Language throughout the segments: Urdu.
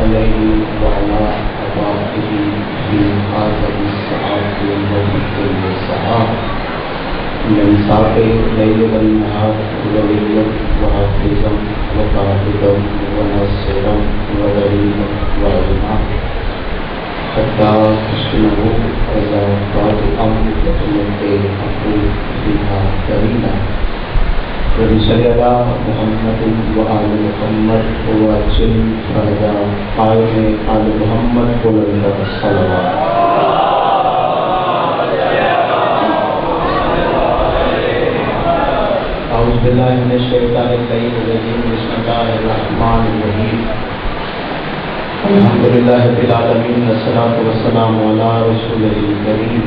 عليه وعلى آبائه في هذه الساعات والموت والساعات من ساق الليل والنهار وليا وحافظا وقائدا وناصرا ودليلا وعلما حتى تشمله إذا بعد أمر وتمتع أقول فيها دليلا ونصلي على محمد وآل محمد وأجل فردا قائم آل محمد ولله الصلوات. أعوذ بالله من الشيطان الرجيم بسم الله الرحمن الرحيم الحمد لله رب العالمين والصلاة والسلام على رسوله الكريم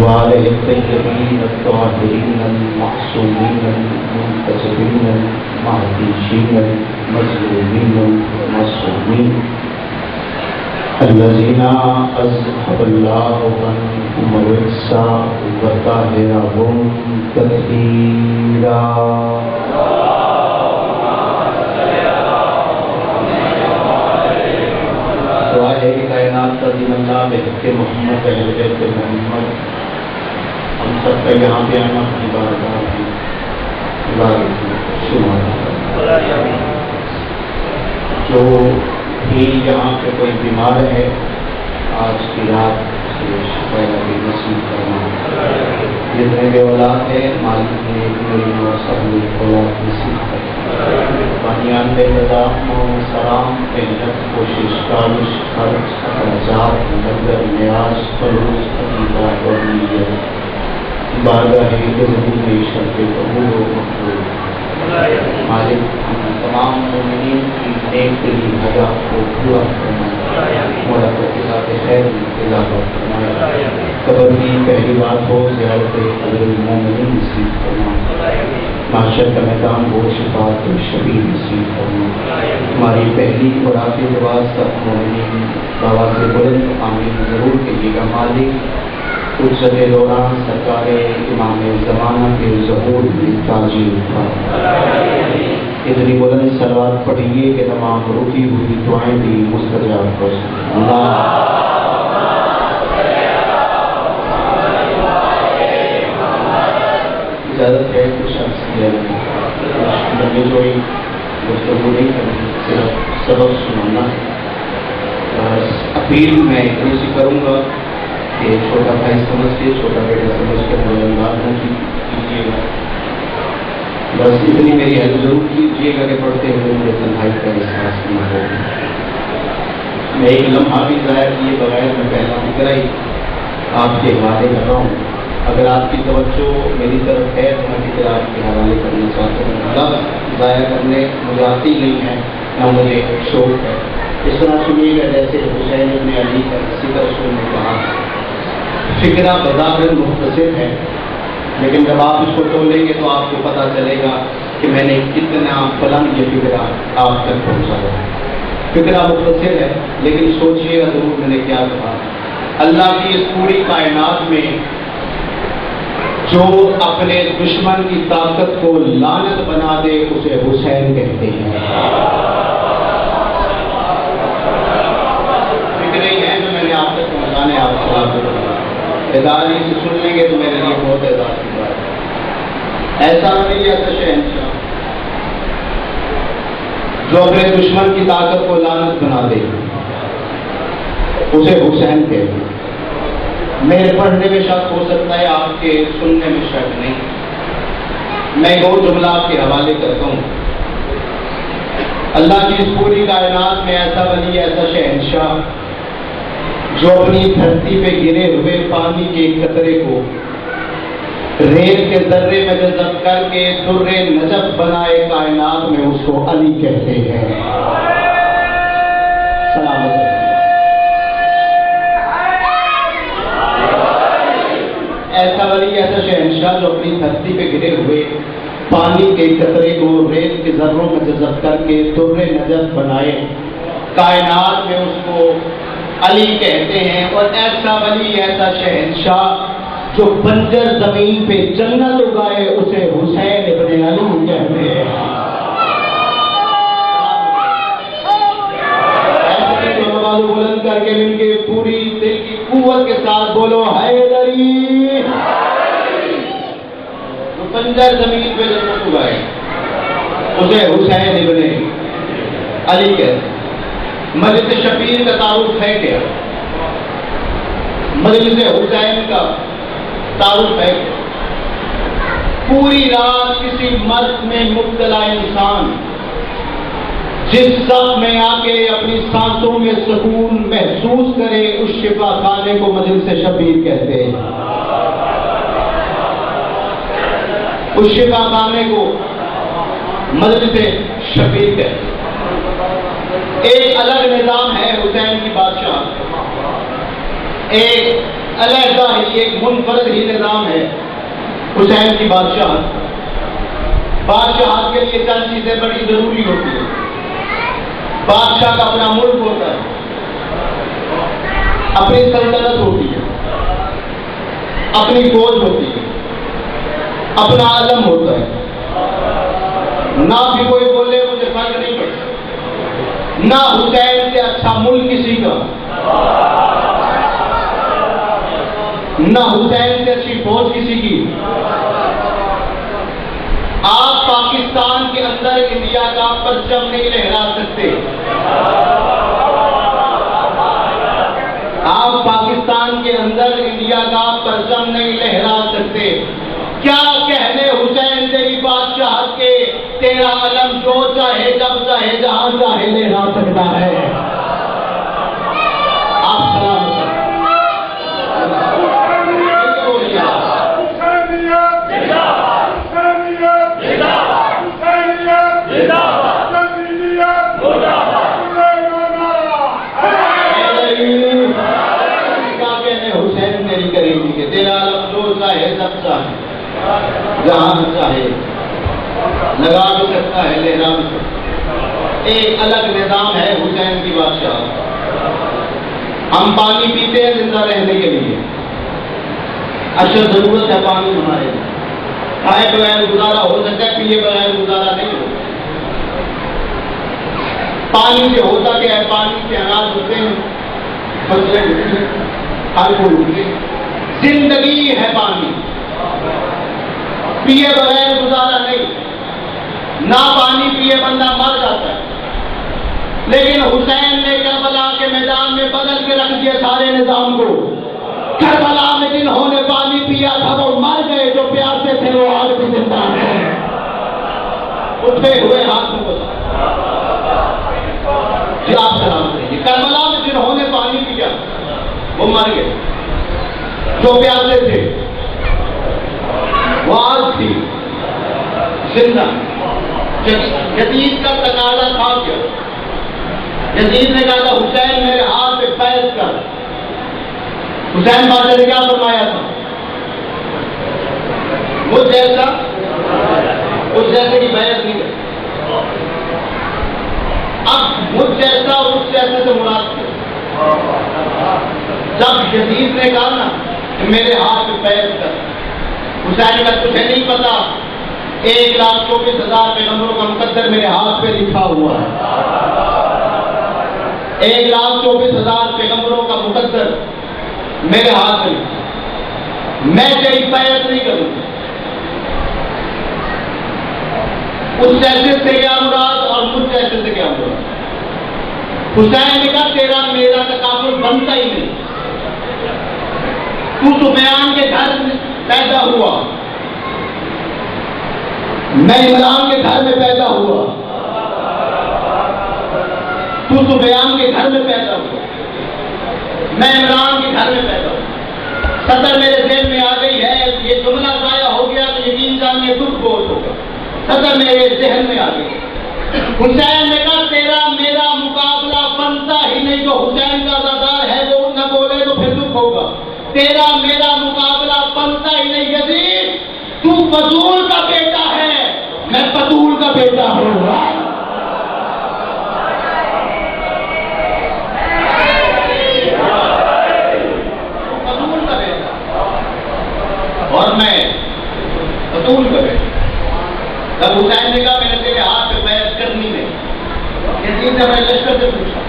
وعلى الطيبين الطاهرين المعصومين المنتجبين المهديين المظلومين المصومين الذين أذهب الله عنهم الرجس وطهرهم تطهيرا. دعائے کائنات کا دین اللہ بحق محمد اہل بیت محمد ہم سب کا یہاں پہ آنا اپنی بارگاہ کی عبادت شمار. جو بھی یہاں پہ کوئی بیمار ہے آج کی رات سے شفا الہی نصیب کرنا. جتنے بے اولاد ہے مالک نے میری سب اولاد نصیب کرنا. بانیان بے نظام و سلام محنت کوشش کاوش خرچ اخراجات نظر نیاز فروز عقیدہ اور نیت بارگاہ عظیم میں شرف قبول و مقبول. مالک تمام مومنین کی نیک دلی حاجات کو پورا فرمائے. مولا کو ذات خیر میں اضافہ فرمائے. قبر کی پہلی بات ہو زیارت قبر المومنین نصیب فرمائے. معاشر کا میدان ہو شفاعت شفیع نصیب فرمائے. ہماری پہلی اور آخری دعا سب مومنین بابا سے بلند آمین ضرور کہیے گا. مالک قدرت دوران سرکار امام زمانہ کے ظہور میں تاجیل تھا. اتنی بلند صلوات پڑھیے کہ تمام رکی ہوئی دعائیں بھی مستجاب ہو سکیں. اجازت ہے کچھ شخص کیا لگے کوئی گفتگو نہیں کرنی صرف سبق سنانا ہے. اپیل میں اتنی سی کروں گا کہ چھوٹا بھائی سمجھ کے چھوٹا بیٹا سمجھ کر بلندات نہ کیجیے گا. بس اتنی میری ہیلپ ضرور کیجیے گا کہ پڑھتے ہوئے مجھے تنہائی کا احساس نہ ہو. میں ایک لمحہ بھی ضائع کیے بغیر میں پہلا فکر ہی آپ کے حوالے کر رہا ہوں. اگر آپ کی توجہ میری طرف ہے تو میں فکر آپ کے حوالے کرنا چاہتا ہوں. لفظ ضائع کرنے مجھے آتی نہیں ہے نہ مجھے شوق ہے. اس طرح سنیے گا جیسے حسین ابن علی کا ذکر رسول نے کہا فکرہ بظاہر مختصر ہے لیکن جب آپ اس کو تولیں گے تو آپ کو پتہ چلے گا کہ میں نے کتنا بلند یہ فکرہ آپ تک پہنچایا. فکرہ مختصر ہے لیکن سوچیے گا ضرور میں نے کیا کہا. اللہ کی اس پوری کائنات میں جو اپنے دشمن کی طاقت کو لعنت بنا دے اسے حسین کہتے ہیں. فکریں ہیں جو میں نے آپ تک پہنچانے آپ سے ادارے سے سن لیں گے تو میرے لیے بہت اعزاز کی بات ہے. ایسا نہیں ایسا شہنشاہ جو اپنے دشمن کی طاقت کو لعنت بنا دے اسے حسین کہتے ہیں. میرے پڑھنے میں شک ہو سکتا ہے آپ کے سننے میں شک نہیں. میں ایک اور جملہ آپ کے حوالے کرتا ہوں. اللہ کی اس پوری کائنات میں ایسا ولی ایسا شہنشاہ جو اپنی دھرتی پہ گرے ہوئے پانی کے قطرے کو ریت کے ذرے میں جذب کر کے در نجف بنائے کائنات میں اس کو علی کہتے ہیں. سلامت ایسا ولی ایسا شہنشاہ جو اپنی دھرتی پہ گرے ہوئے پانی کے قطرے کو ریت کے ذروں میں جذب کر کے در نجف بنائے کائنات میں اس کو علی کہتے ہیں. اور ایسا ولی ایسا شہنشاہ جو بنجر زمین پہ جنت اگائے اسے حسین ابن علی کہتے ہیں. کر کے مل کے پوری دل کی قوت کے ساتھ بولو حیدری. تو بنجر زمین پہ جنت ہوا ہے اسے حسین ابن علی کہتے ہیں. مجلس شبیر کا تعارف ہے کیا؟ مجلس حسین کا تعارف ہے کیا؟ پوری رات کسی مرض میں مبتلا انسان جس سب میں آ کے اپنی سانسوں میں سکون محسوس کرے اس شفا خانے کو مجلس شبیر کہتے ہیں. اس شفا خانے کو مجلس شبیر کہتے ہیں. ایک الگ نظام ہے حسین کی بادشاہ، ایک علیحدہ ہی ایک منفرد ہی نظام ہے حسین کی بادشاہ. بادشاہ کے لیے چند چیزیں بڑی ضروری ہوتی ہیں. بادشاہ کا اپنا ملک ہوتا ہے، اپنی سلطنت ہوتی ہے، اپنی فوج ہوتی ہے، اپنا علم ہوتا ہے. نہ بھی کوئی بولے مجھے فرق نہیں پڑتا. نہ حسین سے اچھا ملک کسی کا، نہ حسین سے اچھی فوج کسی کی. آپ پاکستان کے اندر انڈیا کا پرچم نہیں لہرا سکتے. آپ پاکستان کے اندر انڈیا کا پرچم نہیں لہرا سکتے. کیا کہنے حسین تیری بادشاہت کے، تیرا علم جو چاہے جب چاہے جہاں چاہے لہرا سکتا ہے. آپ سلام جہاں چاہے لگا بھی سکتا ہے لہرا بھی سکتا ہے. ایک الگ نظام ہے حسین کی بادشاہ. ہم پانی پیتے ہیں زندہ رہنے کے لیے، اشد ضرورت ہے پانی ہمارے. کھائے بغیر گزارا ہو سکتا ہے، پیے بغیر گزارا نہیں ہو. پانی سے ہوتا کیا ہے؟ پانی سے اناج ہوتے ہیں، فصلیں ہوتی ہیں، ہر کوئی ہوتی ہے. زندگی ہے پانی، پیے بغیر گزارا نہیں. نہ پانی پیے بندہ مر جاتا ہے. لیکن حسین نے کربلا کے میدان میں بدل کے رکھ دیا سارے نظام کو. کربلا میں جنہوں نے پانی پیا تھا وہ مر گئے، جو پیاسے تھے وہ آج بھی زندہ ہیں. اٹھے ہوئے ہاتھ میں جی آپ سلام کریے. کربلا میں جنہوں نے پانی پیا وہ مر گئے، جو پیاسے تھے وہ آج بھی زندہ. یزید کا تقاضا تھا کیا؟ یزید نے کہا تھا حسین میرے ہاتھ پہ بیعت کر. حسین بادشاہ نے کیا فرمایا تھا؟ مجھ جیسا اس جیسے کی بیعت نہیں کرتی. اب مجھ جیسا اس جیسے سے مراد کیا؟ جب یزید نے کہا نا میرے ہاتھ پہ بیعت کر، حسین کا تجھے نہیں پتا 1,24,000 پیغمبروں کا مقدر میرے ہاتھ پہ لکھا ہوا ہے. 1,24,000 پیغمبروں کا مقدر میرے ہاتھ پہ لکھا. میں تیری بیعت نہیں کروں. اس جیسے سے کیا مراد اور مجھ جیسے سے کیا مراد؟ حسین نے کہا تیرا میرا تقابل بنتا ہی نہیں. تو سفیان کے گھر میں پیدا ہوا، میں عمران کے گھر میں پیدا ہوا. تو سفیان کے گھر میں پیدا ہوا، میں عمران کے گھر میں پیدا ہوا. صدر میرے ذہن میں آ گئی ہے، یہ جملہ ضائع ہو گیا تو یقین جانیے دکھ بہت ہوگا. صدر میرے ذہن میں آ گئی. حسین نے کہا تیرا میرا مقابلہ بنتا ہی نہیں. جو حسین کا عزادار ہے وہ نہ بولے تو پھر دکھ ہوگا. تیرا میرا مقابلہ بنتا ہی نہیں. یزید تو فضول کا بیٹا ہے، میں بطول کا بیٹا ہوں. بطول کا بیٹا اور میں بطول کا بیٹا. تب حسین نے کہا میں نے تیرے ہاتھ پہ بیعت کرنی نہیں. یزید نے اپنے لشکر سے پوچھا،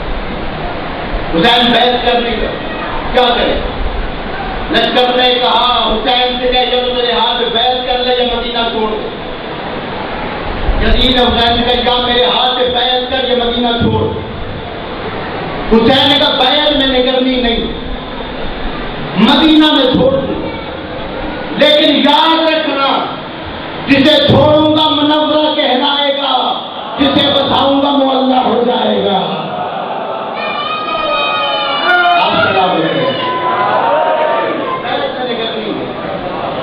حسین بیعت کرنے کا کیا کرے؟ لشکر نے کہا حسین سے کہ یا تو میرے ہاتھ پہ بیعت کر لے یا مدینہ چھوڑ دے۔ یزید نے حسین سے کہا یا میرے ہاتھ پہ بیعت کر یا مدینہ چھوڑ دے۔ حسین نے کہا بیعت میں نے کرنی نہیں، مدینہ میں چھوڑ دوں، لیکن یاد رکھنا جسے چھوڑوں گا منورہ کہلائے گا، جسے بساؤں گا معلّہ ہو جائے گا۔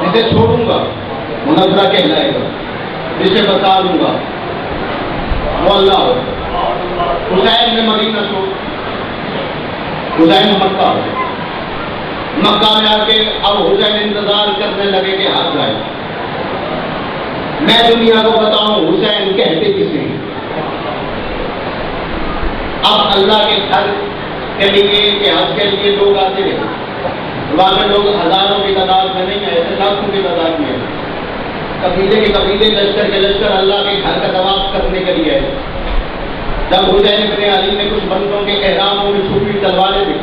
جسے چھوڑوں گا منورہ کہلائے گا، جسے بسا لوں گا معلّہ ہو۔ حسین نے مدینہ چھوڑ، حسین مکہ ہو۔ مکہ میں آ کے اب حسین انتظار کرنے لگے کہ ہاتھ جائے، میں دنیا کو بتاؤں حسین کہتے کسے۔ اب اللہ کے گھر کے لیے کہ حج کے لیے لوگ آتے رہے، وہاں پہ لوگ ہزاروں کی تعداد میں نہیں آئے تھے، لاکھوں کی تعداد میں آئے، قبیلے کے قبیلے، لشکر کے لشکر اللہ کے گھر کا طواف کرنے کے لیے آئے۔ جب حسین بن علی نے کچھ بندوں کے احراموں میں چھپی تلواریں دی،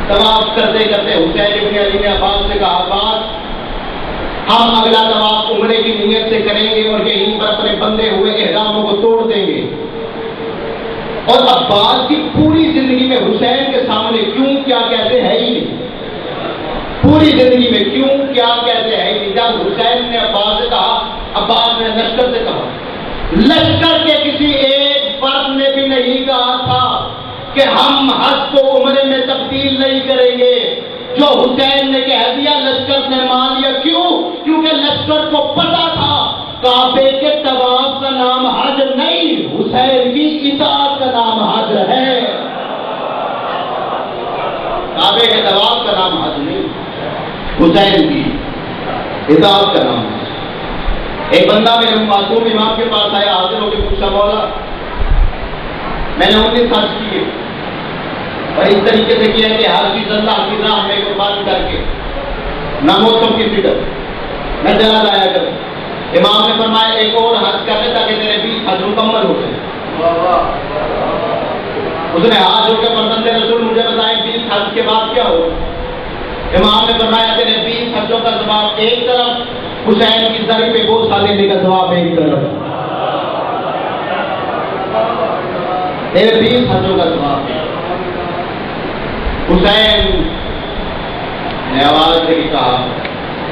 طواف کرتے کرتے حسین بن علی نے عباس سے کہا عباس ہم اگلا طواف عمرے کی نیت سے کریں گے اور یہیں پر اپنے بندے ہوئے احراموں کو توڑ دیں گے۔ اور عباس کی پوری زندگی میں حسین کے سامنے کیوں کیا کہتے ہیں ہی نہیں، پوری زندگی میں کیوں کیا کہتے ہیں ہی نہیں۔ جب حسین نے عباس سے کہا، عباس نے لشکر سے کہا، لشکر کے کسی ایک فرد نے بھی نہیں کہا تھا کہ ہم حج کو عمرے میں تبدیل نہیں کریں گے۔ جو حسین نے کہہ دیا لشکر نے مان لیا، کیوں؟ کیونکہ لشکر کو پتا تھا کعبے کے طواف کا نام حج نہیں، حسین کی اطاعت کا نام حج ہے۔ کعبے کے طواف کا نام حج نہیں، حسین کی اطاعت کا نام حج۔ ایک بندہ میرے معصوم امام کے پاس آیا، حاضر ہو کے پوچھا مولا میں نے 19 حج کیے اور اس طریقے سے کیا کہ ہر چیز اللہ کی راہ میں قربان کر کے نہ موسم کی فکر نہ جلا لایا کر۔ امام نے فرمایا ایک اور حج کر لے تاکہ تیرے 20 حج مکمل ہو جائے۔ اس نے ہاتھ جوڑ کے فرمایا رسول مجھے بتائیں 20 حج کے بعد کیا ہو؟ امام نے فرمایا تیرے 20 حجوں کا ثواب ایک طرف، حسین کی زری پہ بوسہ دینے کا ثواب ایک طرف، تیرے 20 حجوں کا ثواب۔ حسین نے آواز سے کہا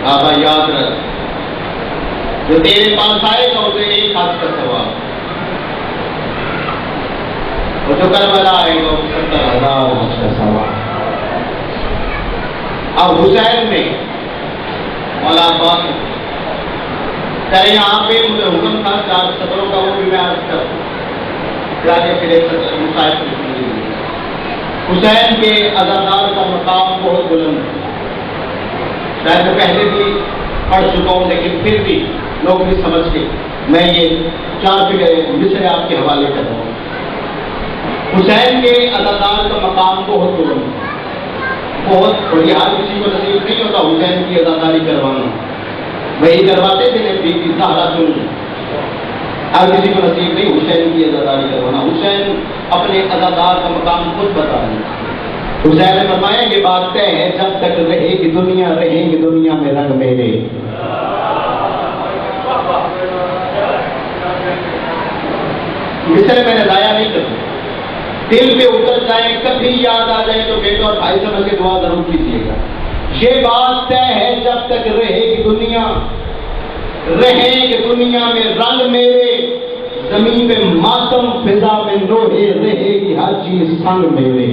آقا یاد رکھ جو تیرے پاس آئے گا اسے ایک حج کا ثواب، اور جو کربلا آئے گا اسے 70,000 حج کا ثواب۔ اب حسین نے مولا عباس چلے یہاں پہ مجھے حکم تھا 4 سطروں کا، وہ بھی میں عرض کروں حسین کے عزادار کا مقام بہت بلند ہے، شاید میں پہلے بھی پڑھ چکا ہوں لیکن پھر بھی لوگ بھی سمجھ کے میں یہ 4 مصرے آپ کے حوالے کر رہا ہوں۔ حسین کے عزادار کا مقام بہت بلند ہے، بہت بڑی، ہر کسی کو نصیب نہیں ہوتا حسین کی عزاداری کروانا، وہی کرواتے تھے بی بی زہرا چن، ہر کسی کو نصیب نہیں حسین کی عزاداری کروانا۔ حسین اپنے عزادار کا مقام خود بتا رہے ہیں۔ حسین نے فرمایا یہ بات طے ہے جب تک رہے گی دنیا، رہیں گی دنیا میں رنگ میرے۔ مصرے میں نے ضائع نہیں کروں، دل پہ اتر جائیں، کبھی یاد آ جائے تو بیٹا اور بھائی سمجھ کے دعا ضرور کیجیے گا۔ یہ بات طے ہے جب تک رہے گی دنیا، رہیں گے دنیا میں رنگ میرے، زمین پہ ماتم فضا میں لوہے، رہے گی ہر چیز سنگ میرے۔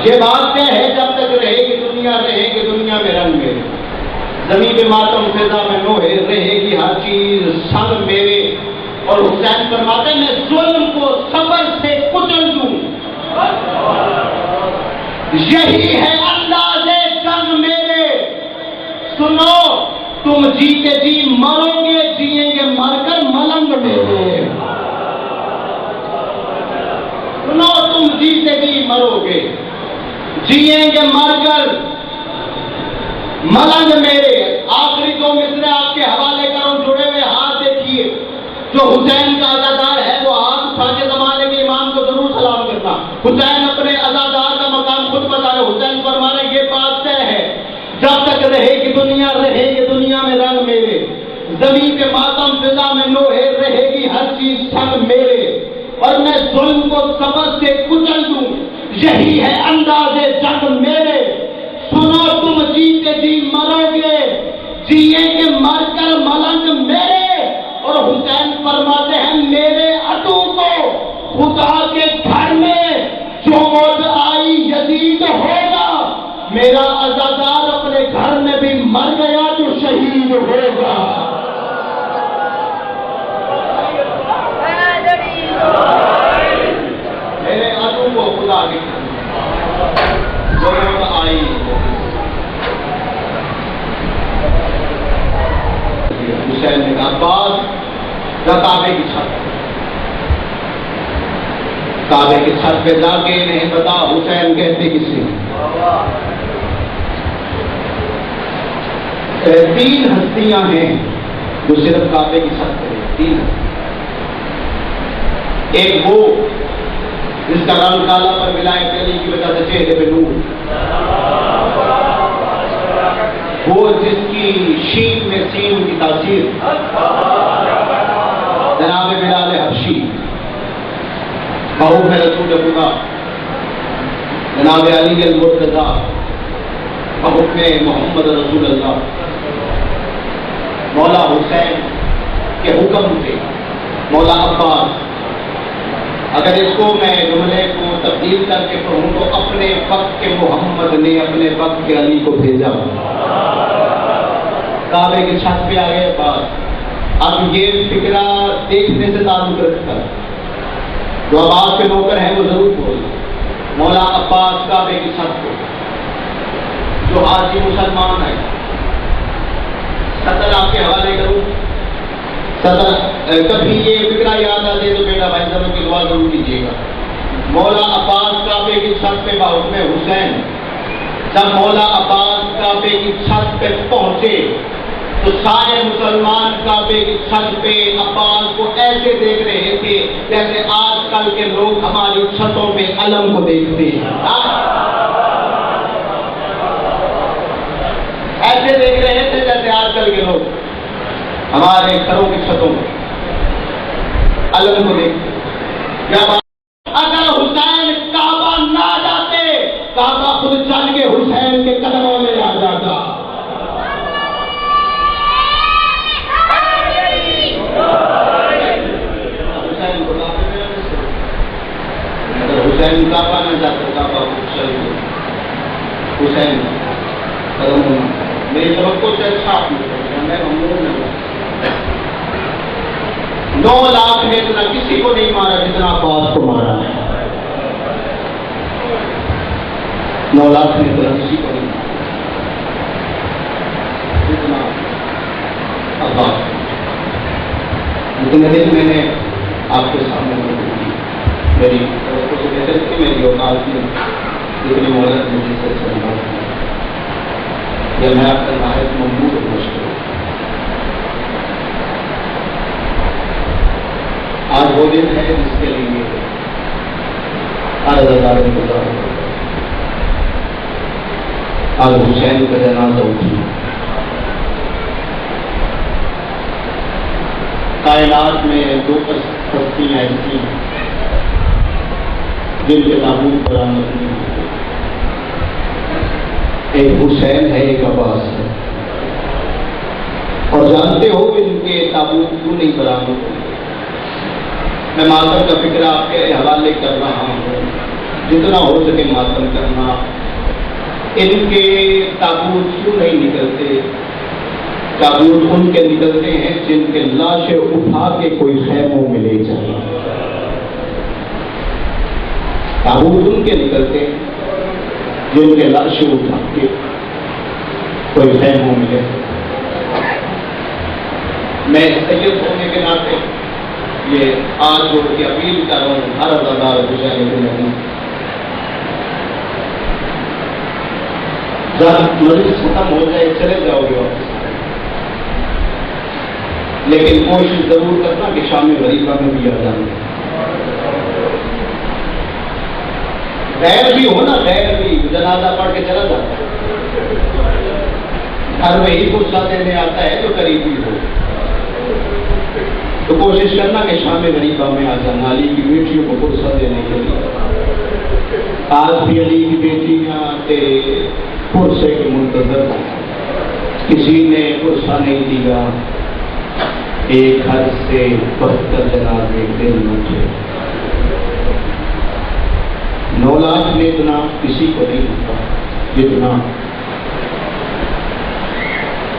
یہ بات طے ہے جب تک رہے گی دنیا، رہیں گے دنیا میں رنگ میرے، زمین پہ ماتم فضا میں لوہے، رہے گی ہر چیز سنگ میرے۔ اور حسین فرماتے ہیں میں ظلم کو صبر سے کچل دوں، یہی ہے انداز جنگ میرے۔ سنو تم جیتے جی مرو گے، جیئیں گے مر کر ملنگ میرے۔ سنو تم جیتے جی مرو گے، جیئیں گے مر کر ملنگ میرے۔ آخری 2 مصرے آپ کے حوالے کروں، جڑے ہوئے ہاتھ دیکھیے، جو حسین کا عزادار ہے وہ ہاتھ اٹھا کے زمانے کے امام کو ضرور حسین اپنے عزادار کا مقام خود بتا رہے، حسین فرمانے یہ بات طے ہے، جب تک رہے گی دنیا میں رنگ میرے، زمین کے ماتم فضا میں نوحے، رہے گی ہر چیز سنگ میرے، اور میں ظلم کو سبز سے کچل دوں، یہی ہے انداز جنگ میرے، سنو تم جیتے جی مرو گے، جیے کہ مر کر ملنگ میرے، اور حسین فرماتے ہیں میرے عدو کو خدا کے گھر میں جو موت آئی یزید ہوگا، میرا عزادار اپنے گھر میں بھی مر گیا جو شہید ہوگا۔ میرے عدو کو خدا کے جو موت آئی، حسین نے کہا عباس جا کعبے کی چھت، کعبے کی چھت پہ جا کے انہیں بتا حسین کہتے کسی، تین ہستیاں ہیں جو صرف کعبے کی چھت پہ، تین ہستیاں، ایک وہ جس کا رنگ کالا پر ولایت علی کی وجہ سے چہرے پہ نور، وہ جس کی شین میں سین کی تاثیر جناب بلال حبشی، بہو ہے رسول خدا جناب علی المرتضیٰ بحکم محمد رسول اللہ، مولا حسین کے حکم سے مولا عباس، اگر اس کو میں جملے کو تبدیل کر کے پڑھوں تو اپنے وقت کے محمد نے اپنے وقت کے علی کو بھیجا، کعبے کی چھت پہ آ گئے عباس۔ اب یہ فکرہ دیکھنے سے تعلق رکھتا ہے، جو عباس کے نوکر ہیں وہ ضرور بول، مولا عباس کعبے کی چھت پہ، جو حاجی مسلمان ہے، صدر آپ کے حوالے کروں، صدر کبھی یہ فکرہ یاد آ جائے تو بیٹا بھائی صاحب کی دعا ضرور کیجیے گا۔ مولا عباس کعبے کی چھت پہ بحکم حسین، جب مولا عباس کعبے کی چھت پہ پہنچے تو سارے مسلمان کعبے کی چھت پہ عباس کو ایسے دیکھ رہے تھے جیسے آج کل کے لوگ ہماری چھتوں پہ علم کو دیکھتے ہیں، ایسے دیکھ رہے تھے جیسے آج کل کے لوگ ہمارے گھروں کی چھتوں پہ علم کو دیکھتے ہیں۔ اگر حسین کعبہ نہ جاتے، کعبہ خود چل کے حسین کے قدموں میں آ جاتا۔ حسین کعبہ نہ جاتا، کعبہ حسین میری توقع سے اچھا میں 9 لاکھ میں اتنا کسی کو نہیں مارا جتنا عباس کو مارا ہے، 9 لاکھ میں اتنا کسی کو نہیں مارا جتنا عباس۔ لیکن دن میں نے آپ کے سامنے میری میری اوقات کی جتنی مہلت مجھے سے سمجھا یہ میں آپ کا نہایت ممنون اور مشکل۔ آج وہ دن ہے جس کے لیے ہر عزادار انتظار ہو، آج حسین کا جنازہ اٹھی، کائنات میں 2 ہستیاں ایسی ہیں جن کے تابوت برآمد نہیں ہوتے، ایک حسین ہے ایک عباس ہے، اور جانتے ہو ان کے تابوت کیوں نہیں برآمد ہوتے؟ میں ماتم کا فکر آپ کے حوالے کر رہا ہوں، جتنا ہو سکے ماتم کرنا۔ ان کے تابوت کیوں نہیں نکلتے؟ تابوت ان کے نکلتے ہیں جن کے لاشیں اٹھا کے کوئی خیموں میں لے جائے، تابوت ان کے نکلتے ہیں جن کے لاشیں اٹھا کے کوئی خیموں میں لے جائے۔ میں سید ہونے کے ناطے یہ آج جو کی اپیل کر رہا ہوں ہر عزادار حسین کے نہیں، جب مجلس ختم ہو جائے چلے جاؤ گے واپس، لیکن کوشش ضرور کرنا کہ شام غریبہ میں بھی آ جانا۔ غیر بھی ہو نا، غیر بھی جنازہ پڑھ کے چلا جاتا ہے، گھر میں ہی غصہ دینے آتا ہے جو قریبی ہو، تو کوشش کرنا کہ شام غریبہ میں آ جانا علی کی بیٹیوں کو فرصت دینے کے لیے۔ آج بھی علی کی بیٹیاں پرسے کے منتظر ہیں، کسی نے پرسہ نہیں دیا، ایک گھر سے 72 جنازے دن مجھے 9 لاکھ میں اتنا کسی کو نہیں ہوتا جتنا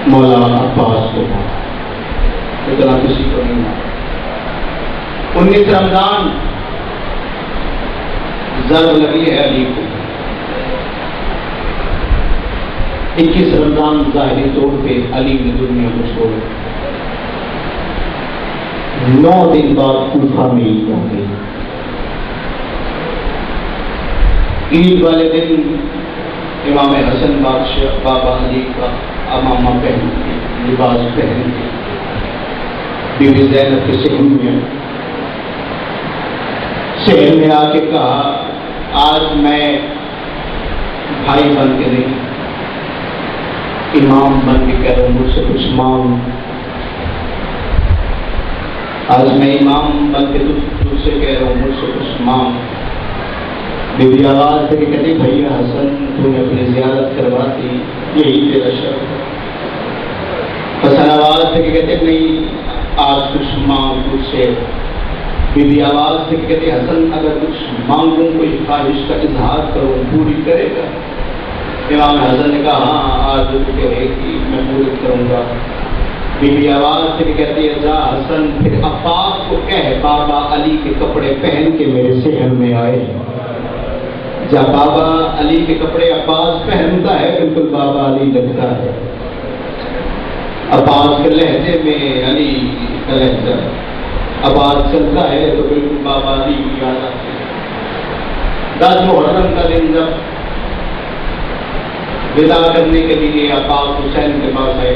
مولا عباس کو، اتنا کسی کو نہیں ہوتا۔ 19 رمضان ضرب لگی ہے علی کو، 21 رمضان ظاہری طور پہ علی نے دنیا کو چھوڑا، 9 دن بعد کوفہ میں عید ہو گئی۔ عید والے دن امام حسن بادشاہ بابا علی کا امامہ پہن کے، لباس پہن کے، بی بی زینب کے شہر میں آ کے کہا آج میں بھائی بن کے نہیں، امام بن کے کہہ رہا ہوں، مجھ سے کچھ مانگ، آج میں امام بن کے تجھ سے کہہ رہا ہوں، مجھ سے کچھ مانگ۔ بی بی آواز دے کے کہتی بھیا حسن تو نے اپنی زیارت کرواتی، یہی تیرا شرط ہے۔ حسن آواز دے کے کہتے نہیں آج کچھ مانگ مجھ سے۔ بی بی آواز دے کے کہتے حسن اگر کچھ مانگوں کوئی خواہش کا اظہار کرو پوری کرے گا؟ امام حسن نے کہا ہاں آج جو کہے گی میں پوری کروں گا۔ بی بی آواز دے کے کہتی ہے جا حسن پھر عباس کو کہہ بابا علی کے کپڑے پہن کے میرے صحن میں آئے۔ جب بابا علی کے کپڑے عباس پہنتا ہے بالکل بابا علی لگتا ہے، عباس کے لہجے میں علی کا لہجہ، عباس چلتا ہے تو بالکل بابا علی کی یاد آتی ہے۔ 10 محرم کا دن جب ودا کرنے کے لیے عباس حسین کے پاس آئے،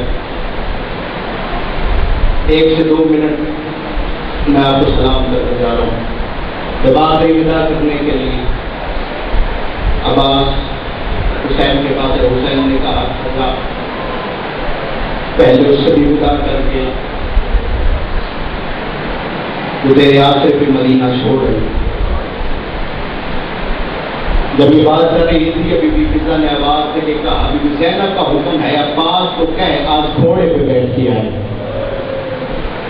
1 سے 2 منٹ میں آپ کو سلام کرنے جا رہا ہوں۔ جب آ گئی ودا کرنے کے لیے عباس حسین کے پاس، حسین نے کہا خدا پہلے اس سے بھی ودا کر کے وہ تیرے آسے پہ مدینہ چھوڑ رہی۔ جب یہ بات کر رہی تھی ابھی بی فضا نے آواز دے کے کہا بی زینب کا حکم ہے عباس کو کہہ آج گھوڑے پہ بیٹھ کے آئے۔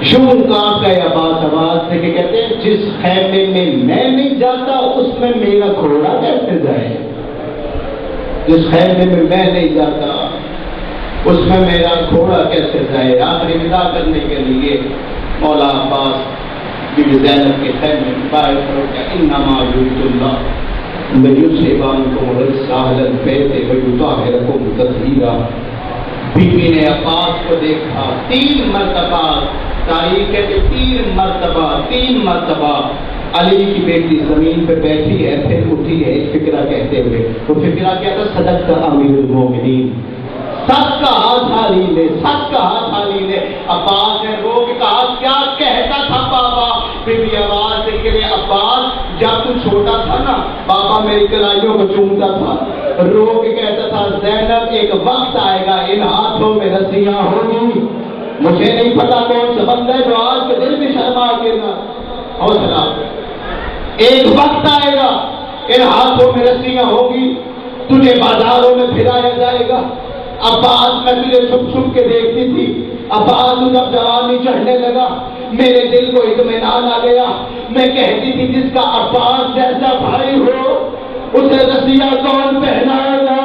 یوں کہاں گئے عباس آواز دے کے کہتے ہیں جس خیمے میں میں نہیں جاتا اس میں میرا گھوڑا کیسے جائے؟ جس خیمے میں میں نہیں جاتا اس میں میرا گھوڑا کیسے جائے؟ آخری ودا کرنے کے لیے مولا عباس بی بی زینب کے خیمے میں باہر کھڑو کیا انما یرید اللہ لیصبکم رجال البیت ویطہرکم تطہیرا۔ بی بی نے عباس کو دیکھا 3 مرتبہ، تاریخ کہتے 3 مرتبہ علی کی بیٹی زمین پہ بیٹھی ہے پھر اٹھی ہے ایک فکرہ کہتے ہوئے۔ وہ فکرہ کیا تھا؟ صدقت امیر المومنین، سچ کہا تھا علی نے، سچ کہا تھا علی نے۔ عباس نے رو کے کہا کیا کہتا تھا بابا؟ بی بی آواز دے کے عباس جب تو چھوٹا تھا نا بابا میری کلائیوں کو چومتا تھا، رو کے کہتا تھا زینب ایک وقت آئے گا ان ہاتھوں میں رسیاں ہوگی، مجھے نہیں پتا کون سا بندہ ہے جو آج کے دل میں شرما کے نا حوصلہ، ایک وقت آئے گا ان ہاتھوں میں رسیاں ہوگی، تجھے بازاروں میں پھرایا جائے گا۔ عباس میں تجھے چھپ چھپ کے دیکھتی تھی، عباس جب جوانی چڑھنے لگا میرے دل کو اطمینان آ گیا، میں کہتی تھی جس کا عباس جیسا بھائی ہو اسے رسیاں کون پہنائے گا،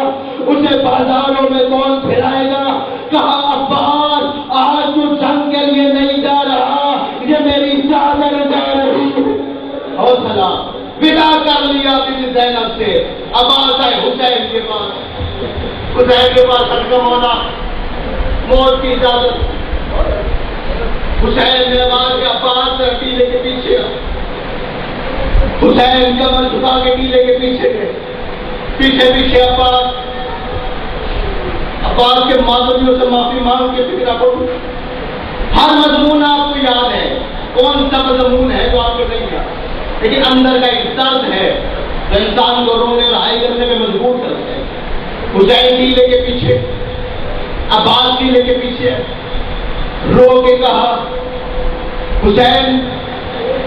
اسے بازاروں میں کون پھرائے گا۔ کہا عباس آج تو جنگ کے لیے نہیں جا رہا، یہ میری چادر جا رہی ہے۔ حوصلہ ودا کر لیا بی بی زینب سے۔ عباس آئے حسین کے پاس، حسین کے پاس حکم ہونا موت کی اجازت۔ حسین نے آواز کے عباس سے ٹیلے کے پیچھے، حسین کمر جھکا کے ٹیلے کے پیچھے گئے، پیچھے پیچھے عباس کے معذوریوں سے معافی مانگ کے فکرہ پڑھو۔ ہر مضمون آپ کو یاد ہے، کون سا مضمون ہے جو آپ کو نہیں یاد، لیکن اندر کا ایک درد ہے جو انسان کو رونے رہائی کرنے میں مجبور کرتے ہیں. حسین ٹیلے کے پیچھے، عباس ٹیلے کے پیچھے رو کے کہا حسین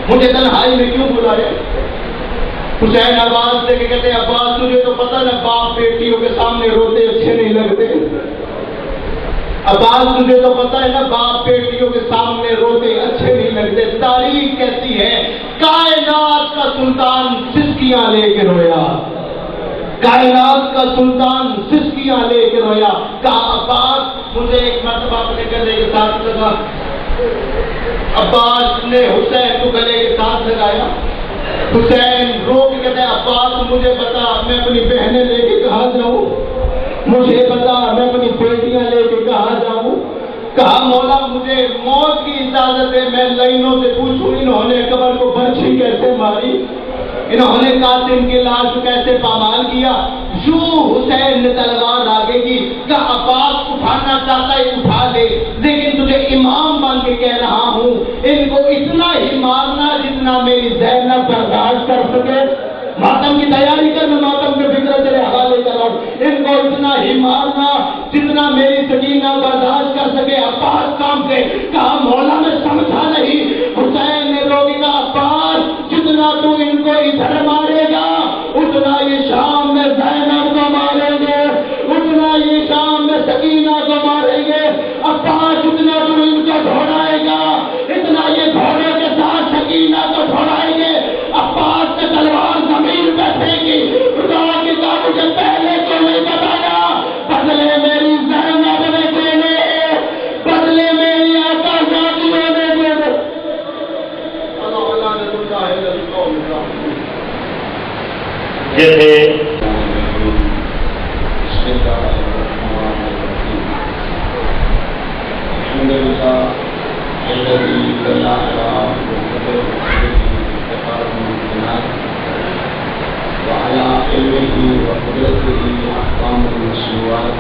مجھے تنہائی میں کیوں بلائے؟ حسین آواز دے کے کہتے ہیں عباس تجھے تو پتہ نہ باپ بیٹیوں کے سامنے روتے اچھے نہیں لگتے. عباس تجھے تو پتہ ہے نا باپ بیٹیوں کے سامنے روتے اچھے نہیں لگتے. تاریخ کیسی ہے، کائنات کا سلطان سسکیاں لے کے رویا، کائنات کا سلطان سسکیاں لے کے رویا. کہا عباس مجھے ایک مرتبہ اپنے گلے کے ساتھ لگا. عباس نے حسین کو گلے کے ساتھ لگایا. حسین رو کے کہتے ہیں عباس مجھے بتا میں اپنی بہنیں لے کے کہاں جاؤں، مجھے بتا میں اپنی بیٹیاں لے کے کہاں جاؤں. کہا مولا مجھے موت کی اجازت ہے، میں لائنوں سے پوچھوں انہوں نے قبر کو برچھی کیسے ماری، انہوں نے قاسم کی لاش کو کیسے پامال کیا. یوں حسین نے تلوار آگے کی. کہا عباس اٹھانا چاہتا ہے اٹھا لے، لیکن تجھے امام بن کے کہہ رہا ہوں ان کو اتنا ہی مارنا جتنا میری زینب برداشت کر سکے. ماتم کی تیاری کر، میں ماتم کے فکر تیرے حوالے کر رہا ہوں. ان کو اتنا ہی مارنا جتنا میری سکینہ برداشت کر سکے. عباس کام سے کہا مولا میں سمجھا نہیں. حسین نے رو کے کہا عباس جتنا تو ان کو ادھر مارے گا اتنا یہ شام میں زینب کو ماریں گے، اتنا یہ شام میں سکینہ کو ماریں گے. عباس جتنا تو ان کو دھوڑائے گا اتنا یہ گھوڑے کے ساتھ سکینہ کو دھوڑائیں گے. عباس سے تلوار زمین پہ پھینکی. خدا کی کہا مجھے پہلے کیوں نہیں بتایا، بدلے میری زینب نے دینے، بدلے میری آقا زادیوں نے دینے. یہ تھے وعلى علمه وقدرته أحكام المشروعات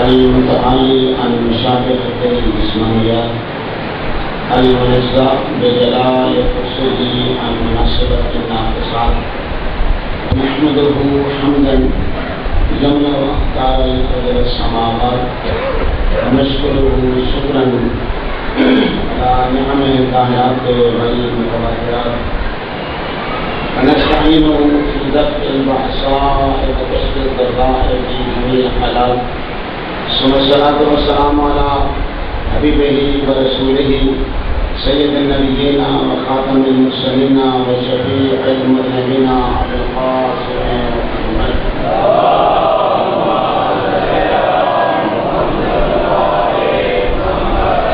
المتعالي عن مشابهة الإسلاميات المنزه بجلال قدسه عن مناسبة الناقصات. نحمده حمدا يمنع أقطار القدر السماوات ونشكره شكرا على نعمه الكائنات والمتواترات. ونستعينه في دفع البأساء وكشف الضراء في جميع الحالات. ثم الصلاة والسلام على حبيبه ورسوله سيد النبيين وخاتم المرسلين وشفيع المذنبين أبي القاسم محمد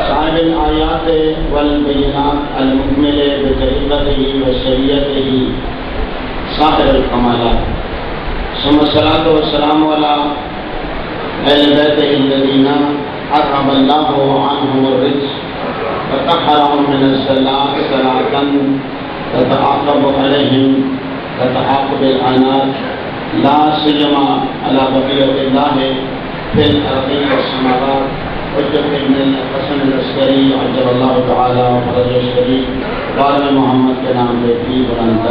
صاحب الآيات والبينات المكمل بطريقته وشريعته صاحب الكمالات. ثم الصلاة والسلام على أهل بيته الذين أذهب الله عنهم الرجس وطهرهم من الزلات صلاة تتعاقب عليهم كتعاقب العنات لا سيما على بقية الله في الأرضين والسماوات. حجة ابن الحسن العسكري عجل الله تعالى فرجه الشريف قال محمد کے نام پہ بھی بلند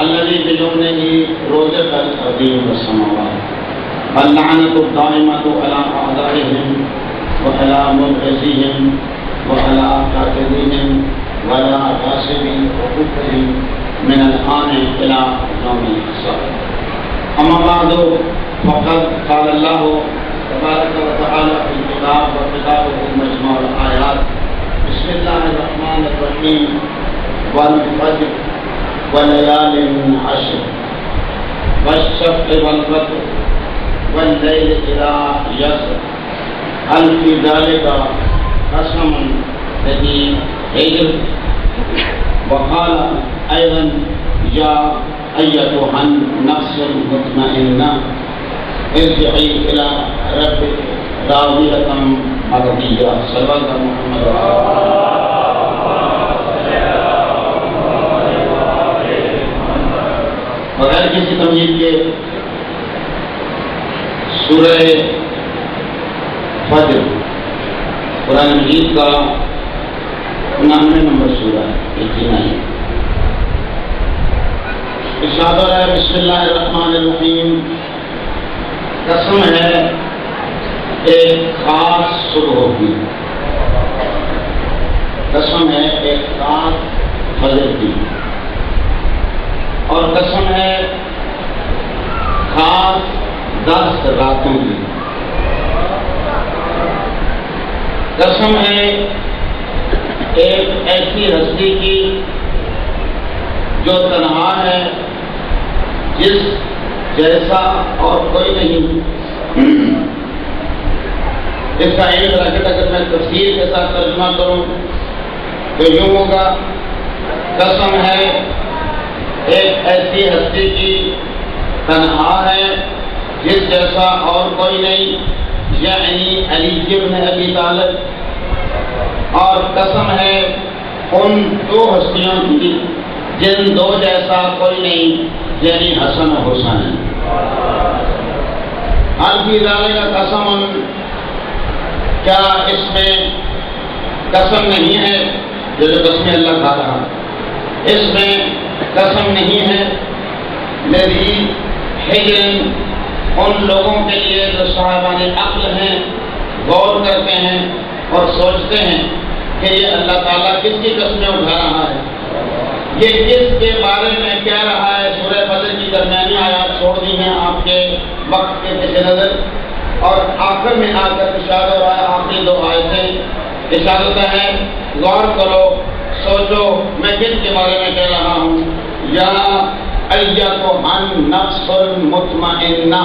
الذي بجمله روزة الأرضين والسماوات. اللعنة الدائمة على أعدائهم وعلى مبغضيهم وعلى كافرين وعلى غاصب حقوقهم من الآن إلى يوم الحساب. أما بعد فقد قال الله تبارك وتعالى في الكتاب وكتابه مجموع الآيات. بسم الله الرحمن الرحيم. والفجر وليال عشر والشفع والوتر والليل إذا يسر هل في ذلك قسم ذي حجر. وقال أيضا يا أيتها النفس المطمئنة ارجعي إلى ربك راضية مرضية. صلى الله محمد بغیر کسی تمہید کے سورہ فجر قرآن مجید کا 99 نمبر سورہ ہے، 89۔ ارشاد ہے بسم اللہ الرحمن الرحیم، قسم ہے ایک خاص صبح کی، قسم ہے ایک خاص فجر کی، اور قسم ہے خاص 10 راتوں کی، قسم ہے ایک ایسی ہستی کی جو تنہا ہے، جس جیسا اور کوئی نہیں۔ اس کا ایک راکٹ اگر میں تفسیر کے ساتھ ترجمہ کروں تو یوں ہوگا، قسم ہے ایک ایسی ہستی کی تنہا ہے جس جیسا اور کوئی نہیں، یعنی علی ابن ابی طالب، اور قسم ہے ان 2 ہستیوں کی جن 2 جیسا کوئی نہیں، یعنی حسن و حسین۔ حال کی ادارے کا قسم، کیا اس میں قسم نہیں ہے جو قسم اللہ کھا رہا، اس میں قسم نہیں ہے میری ہجرن ان لوگوں کے لیے جو صاحبان عقل ہیں، غور کرتے ہیں اور سوچتے ہیں کہ یہ اللہ تعالیٰ کس کی قسمیں اٹھا رہا ہے، یہ کس کے بارے میں کہہ رہا ہے۔ سورہ فجر کی درمیانی آیات چھوڑ دی ہیں آپ کے وقت کے پیش نظر، اور آخر میں آ کر ارشاد ہو رہا ہے، آخری 2 آیتیں ارشاد ہوتا ہے، غور کرو، سوچو میں کس کے بارے میں کہہ رہا ہوں۔ یا ایتھا النفس المطمئنہ،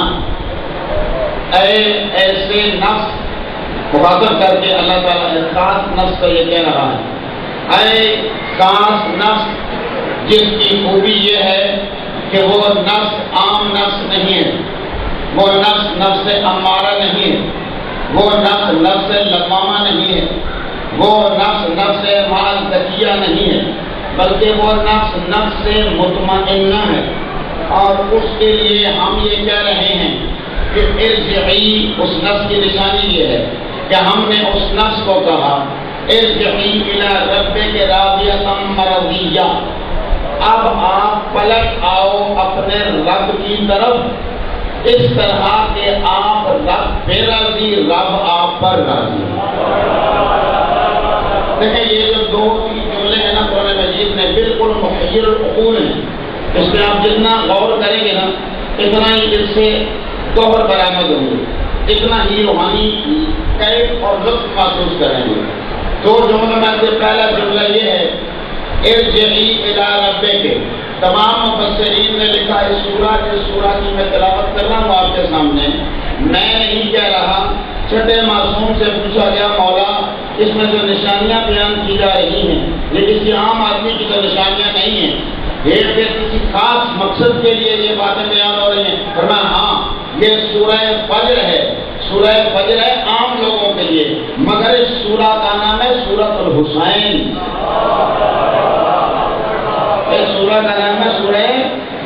اے ایسے نفس، مخاطب کر کے اللہ تعالیٰ نے خاص نفس کو یہ کہہ رہا ہے، اے خاص نفس جس کی خوبی یہ ہے کہ وہ نفس عام نفس نہیں ہے، وہ نفس نفس امارہ نہیں ہے، وہ نفس نفس لوامہ نہیں ہے، وہ نفس نفس مال تقیہ نہیں ہے، بلکہ وہ نفس نفس مطمئنہ ہے۔ اور اس کے لیے ہم یہ کہہ رہے ہیں کہ ارجعی، اس نفس کی نشانی یہ ہے کہ ہم نے اس نفس کو کہا ارجعی الی ربک راضیۃ مرضیہ، اب آپ پلٹ آؤ اپنے رب کی طرف، اس طرح کہ آپ رب پہ راضی، رب آپ پر راضی۔ دیکھیں یہ جو 2 جملے ہیں نا قرآن مجید میں، بالکل محیر العقول ہیں، اس میں آپ جتنا غور کریں گے نا اتنا ہی اس سے گوہر برآمد ہوں گے، اتنا ہی روحانی کیف اور لطف محسوس کریں گے۔ 2 جملوں میں سے پہلا جملہ یہ ہے ارجعی الی ربک، تمام مفسرین نے لکھا اس سورہ کی میں تلاوت کر رہا ہوں آپ کے سامنے، میں نہیں کہہ رہا، چھٹے معصوم سے پوچھا گیا مولا اس میں جو نشانیاں بیان کی جا رہی ہیں یہ کسی عام آدمی کی تو نشانیاں نہیں ہیں، یہ پھر کسی خاص مقصد کے لیے یہ باتیں بیان ہو رہی ہیں۔ فرمایا ہاں یہ سورہ فجر ہے، سورہ فجر ہے عام لوگوں کے لیے، مگر اس سورہ کا نام ہے سورۃ الحسین، اس سورہ کا نام ہے سورہ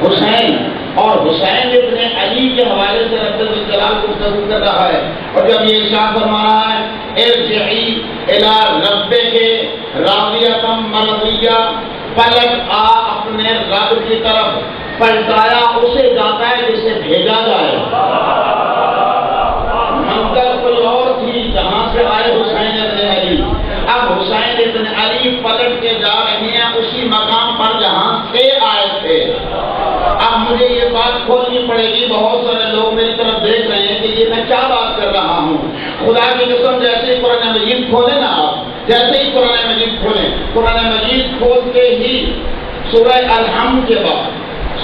حسین، اور حسین ابن علی کے حوالے سے رب الجلال گفتگو کر رہا ہے، اور جب یہ ارشاد فرما رہا ہے ارجعی الی ربک راضیۃ مرضیہ، پلٹ آ اپنے رب کی طرف، پلٹایا اسے جاتا ہے جسے بھیجا جائے، منظر کوئی اور تھی جہاں سے آئے حسین ابن علی، اب حسین ابن علی پلٹ کے جا رہے ہیں اسی مقام پر جہاں سے آئے تھے۔ اب مجھے یہ بات کھولنی پڑے گی، بہت سارے لوگ میری طرف دیکھ رہے ہیں کہ یہ میں کیا بات کر رہا ہوں۔ خدا کی قسم جیسے ہی قرآن مجید کھولیں نا آپ، جیسے ہی قرآن مجید کھولیں، قرآن مجید کھولتے ہی سورہ الحمد کے بعد،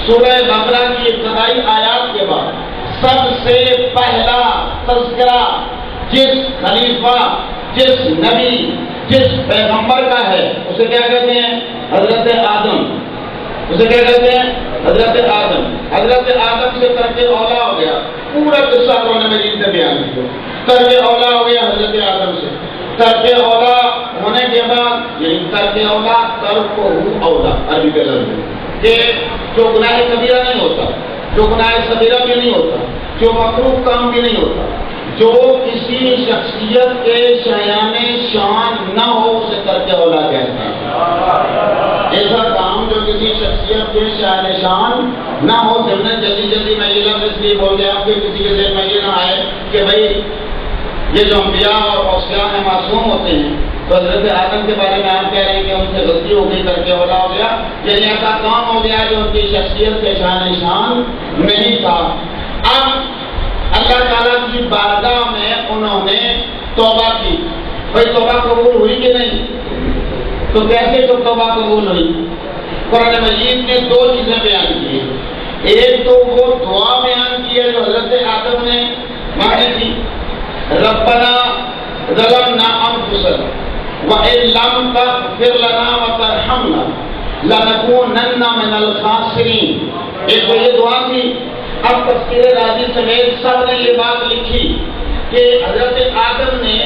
سورہ بقرہ کی ابتدائی آیات کے بعد سب سے پہلا تذکرہ جس خلیفہ، جس نبی، جس پیغمبر کا ہے اسے کیا کہتے ہیں؟ حضرت آدم۔ اسے کیا کہتے ہیں؟ حضرت آدم۔ حضرت آدم سے ترک اولا ہو گیا، پورا قصہ قرآن مجید میں بیان کیا، ترک اولا ہو گیا حضرت آدم سے، ترک اولا ہونے کے بعد یعنی ترک اولا ترک اولا عربی کا لفظ ہے کہ جو گناہ کبیرہ نہیں ہوتا، جو گناہ صغیرہ بھی نہیں ہوتا، جو مکروہ کام بھی نہیں ہوتا، جو کسی شخصیت کے شایان شان نہ ہو اسے ترک اولا کہتے ہیں۔ شخصیت کے شاعر شان نہ ہو. جلدی جلدی میں یہ لفظ اس لیے بول گیا کہ کسی کے ذہن میں یہ نہ آئے کہ بھائی یہ جو انبیاء اور اوصیاء ہیں معصوم ہوتے ہیں تو حضرت آدم کے بارے میں آپ کہہ رہے ہیں کہ ان سے غلطی ہو گئی کر کے اولا ہو گیا. یعنی ایسا کون ہو گیا جو ان کی شخصیت کے شان نہیں تھا. اب اللہ تعالیٰ کی بارگاہ میں انہوں نے توبہ کی. بھائی توبہ قبول ہوئی کہ نہیں؟ تو کیسے تو توبہ قبول ہوئی؟ قرآن مجید نے دو چیزیں بیان کی. ایک تو وہ دعا بیان کی ہے جو حضرت آدم نے مانگی تھی، ربنا ظلمنا انفسنا وان لم تغفر لنا وترحمنا لنکونن من الخاسرین. ایک تو یہ دعا تھی. اب تفسیر رازی سمیت سب نے یہ بات لکھی کہ حضرت آدم نے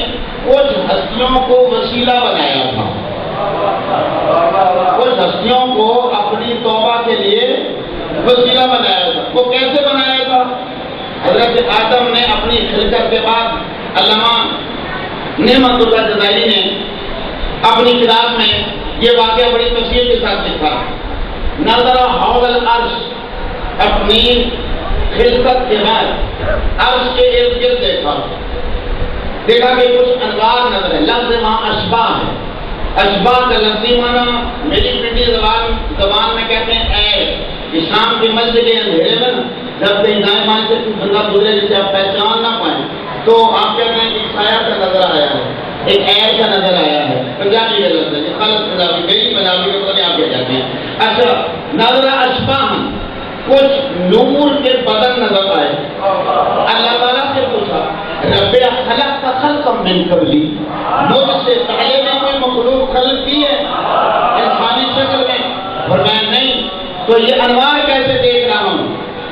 کچھ ہستیوں کو وسیلہ بنایا تھا، کچھ ہستیوں کو اپنی توبہ کے لیے وسیلہ بنایا تھا. وہ کیسے بنایا تھا؟ حضرت آدم نے اپنی خلقت کے بعد علامہ نعمت اللہ جزائری نے اپنی کتاب میں یہ واقعہ بڑی تفصیل کے ساتھ لکھا. نظر حول العرش، اپنی خلقت کے بعد عرش کے ارد گرد دیکھا کہ کچھ انوار نظر ہے. لفظ وہاں اشباہ ہے. اشباہ کا لفظی معنی میری پنڈی زبان میں کہتے ہیں اے شام کی مسجد کے اندھیرے میں نا جب کہیں دائیں بائیں سے بندہ گزرے جسے آپ پہچان نہ پائیں تو آپ کہتے ہیں ایک سایہ کا نظر آیا ہے، ایک ایر کا نظر آیا ہے. پنجابی کا لفظ ہے، خالص پنجابی، میری پنجابی کو پتہ نہیں آپ کیا کہتے ہیں. اچھا، نظر اشباہ، کچھ نور کے بدن نظر آئے. اللہ تعالیٰ سے پوچھا رب خلقت خلقا من قبلی، مجھ سے پہلے میں کوئی مخلوق خلق کی ہے انسانی شکل میں؟ فرمایا نہیں. تو یہ انوار کیسے دیکھ رہا ہوں؟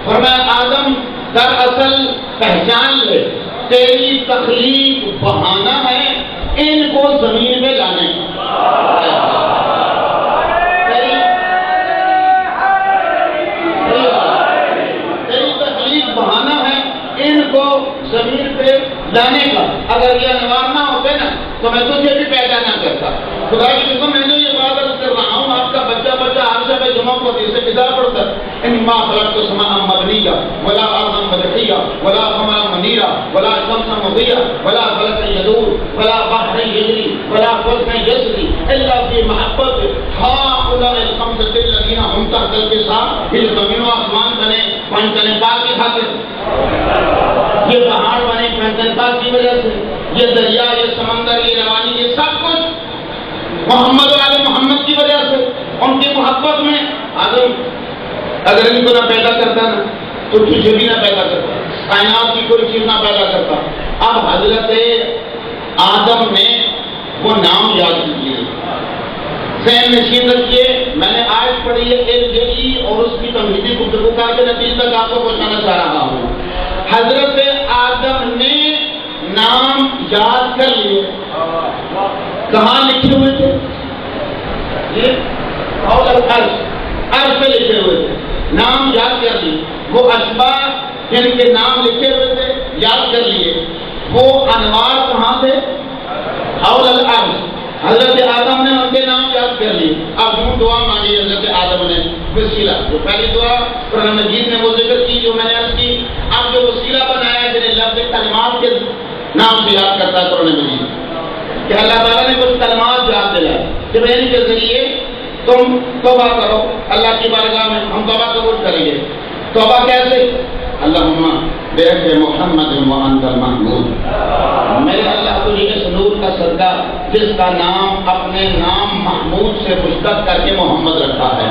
فرمایا آدم دراصل پہچان لے، تیری تخلیق بہانہ ہے ان کو زمین میں لانے کا. تیری تخلیق بہانہ ہے ان کو زمین پہ لانے کا. اگر یہ انوار نہ ہوتے نا تو میں تجھے بھی پیدا نہ کرتا. خدا کی قسم میں نے یہ بات عرض کر رہا ہوں، آپ کا بچہ ہر شب جمعہ کو اسے کتاب پڑھتا ہے انما خلقت السماء مبنيا ولا ارضا مدحيا ولا قمرا منيرا ولا شمسا مضيا ولا فلكا يدور ولا بحرا يجري ولا فلكا يسري الا في محبت هؤلاء الخمسة الذين هم تحت البساط. یہ زمین و آسمان بنے پنچن پاک کی خاطر، یہ پہاڑ بنے پنچن پاک کی وجہ سے، یہ دریا، یہ سمندر، یہ روانی، یہ سب کچھ محمد و آل محمد کی وجہ سے، ان کی محبت میں. آدم اگر ان کو نہ پیدا کرتا نا تو تجھے بھی نہ پیدا کرتا، کائنات کی کوئی چیز نہ پیدا کرتا. اب حضرت آدم نے وہ نام یاد کیے، ذہن نشین رکھیے. میں نے آج پڑھی ہے الجئی اور اس کی تمہیدی گفتگو کر کے نتیجے تک آپ کو پہنچانا چاہ رہا ہوں. حضرت آدم نے نام یاد کر لیے. کہاں لکھے ہوئے تھے؟ عرش پہ لکھے ہوئے تھے. نام یاد کر لیے. وہ اشباہ جن کے نام لکھے ہوئے تھے یاد کر لیے. وہ انوار کہاں تھے؟ حول العرش. حضرت آدم نے ان کے نام یاد کر لیے. اب یوں دعا مانگی حضرت آدم نے وسیلہ. جو پہلی دعا قرآن مجید نے وہ ذکر کی جو میں نے عرض کی. اب جو وسیلہ بنایا جنہیں لفظ کلمات کے نام سے یاد کرتا ہے قرآن مجید کہ اللہ تعالیٰ نے کچھ کلمات یاد دلائے کہ ان کے ذریعے تم توبہ کرو اللہ کی بارگاہ میں، ہم توبہ قبول کریں گے. توبہ کیسے؟ اللہم بحق محمد وانت المحمود. میرے اللہ تجھے اس نور کا صدقہ جس کا نام اپنے نام محمود سے مشتق کر کے محمد رکھا ہے.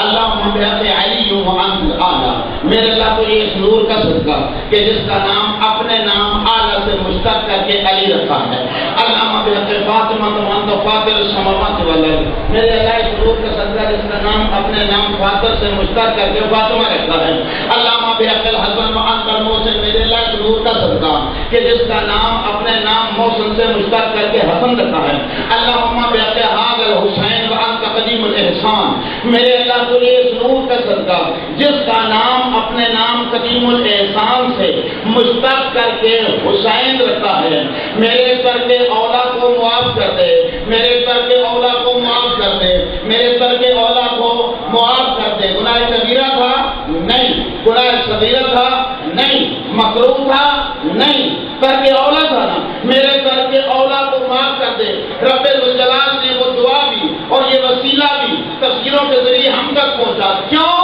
اللہم بحق علی وانت اعلیٰ. میرے اللہ تجھے اس نور کا صدقہ کہ جس کا نام اپنے نام اعلیٰ سے مشتق کر کے علی رکھا ہے. اللہم بحق فاطمہ وانت فاطر السماوات والارض. میرے اللہ اس نور کا صدقہ جس کا نام اپنے نام فاطر سے مشتق کر کے فاطمہ رکھا ہے. اللہم بحق الحسن وانت المحسن. میرے اللہ اس نور کا صدقہ کہ جس کا نام اپنے نام محسن سے مشتق کر کے حسن رکھا ہے. اللہم بحق حاضر الحسین وانت قدیم الاحسان. میرے اللہ تجھے اس نور کا صدقہ جس کا نام اپنے نام قدیم الاحسان سے مشتق کر کے حسین رکھا ہے. میرے سر کے اولا کو معاف کر دے، میرے سر کے اولا کو معاف کر دے، میرے سر کے اولا کو معاف کر دے. گناہ کبیرہ تھا نہیں, گناہ صغیرہ تھا نہیں, مکروہ تھا نہیں, ترک اولا تھا نا, میرے ترک اولا کو معاف کر دے. رب الجلال نے وہ دعا بھی اور یہ وسیلہ بھی تفسیروں کے ذریعے ہم تک پہنچا. کیوں؟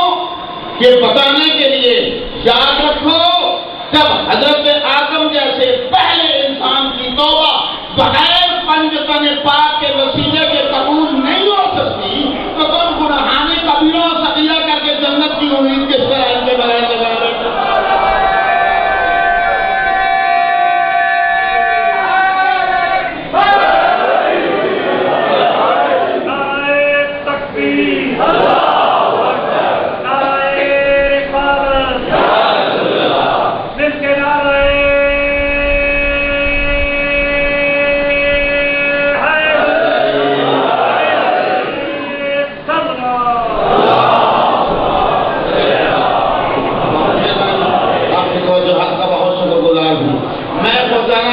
یہ بتانے کے لیے یاد رکھو جب حضرت آدم جیسے پہلے انسان کی توبہ بغیر پنجتن پاک کے وسیلے کے قبول نہیں ہو سکتی تو تم گناہان کبیرہ و صغیرہ کر کے جنت کی امید کس طرح ان کے بغیر لگا رہے؟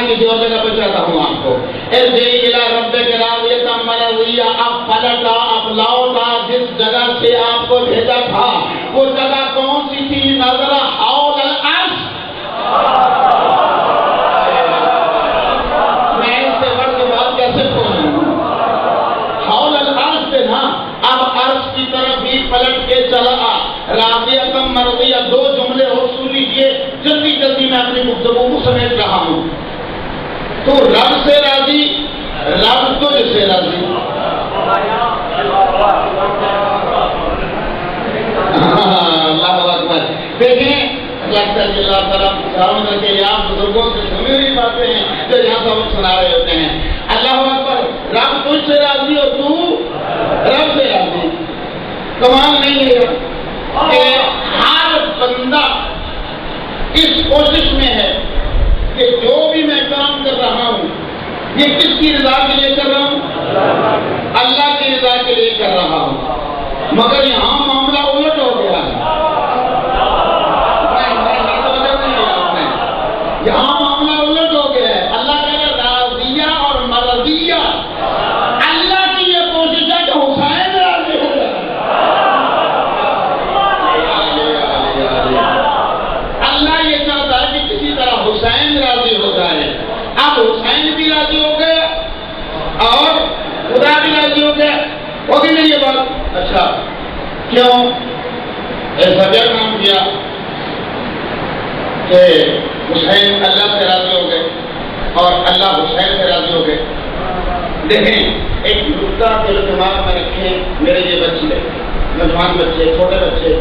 کسی اور جگہ پہ چاہتا ہوں آپ کو. اب پلٹا, اب لوٹا, جس جگہ سے آپ کو بھیجا تھا وہ جگہ کون سی تھی؟ نظر حول العرش. میں اس سے بڑھ کے بات کیسے بولوں؟ حول العرش پہ نا. اب عرش کی طرف بھی پلٹ کے چلا. راضیۃ مرضیہ, دو جملے اور سن لیجیے جلدی جلدی, میں اپنی گفتگو کو سمیٹ رہا ہوں. تو رب سے راضی, رب تجھ سے راضی. اللہ اکبر. دیکھیں اللہ تعالیٰ کے یہاں بزرگوں سے سنی ہوئی باتیں ہیں جو یہاں سبق سنا رہے ہوتے ہیں. اللہ اکبر. رب تجھ سے راضی اور تو رب سے راضی. کمال نہیں ہے کہ ہر بندہ اس کوشش میں ہے کہ جو بھی میں کام کر رہا ہوں یہ کس کی رضا کے لیے کر رہا ہوں؟ اللہ کی رضا کے لیے کر رہا ہوں. مگر یہاں معاملہ الٹ ہو گیا ہے. یہاں معاملہ الٹ ہو گیا ہے. اللہ کہہ رہا راضیہ اور مرضیہ. اللہ کی یہ کوشش ہے کہ حسین راضی ہو جائے. اللہ یہ چاہتا ہے کہ کسی طرح حسین راضی ہو جائے. اب حسین بھی راضی ہو گئے اور خدا بھی راضی ہو گیا. ہوگی نہیں یہ بات؟ اچھا کیوں ایسا کیا کام کیا کہ حسین اللہ سے راضی ہو گئے اور اللہ حسین سے راضی ہو گئے؟ دیکھیں ایک نقطہ دل دماغ میں رکھیں. میرے یہ بچے نوجوان بچے, چھوٹے بچے,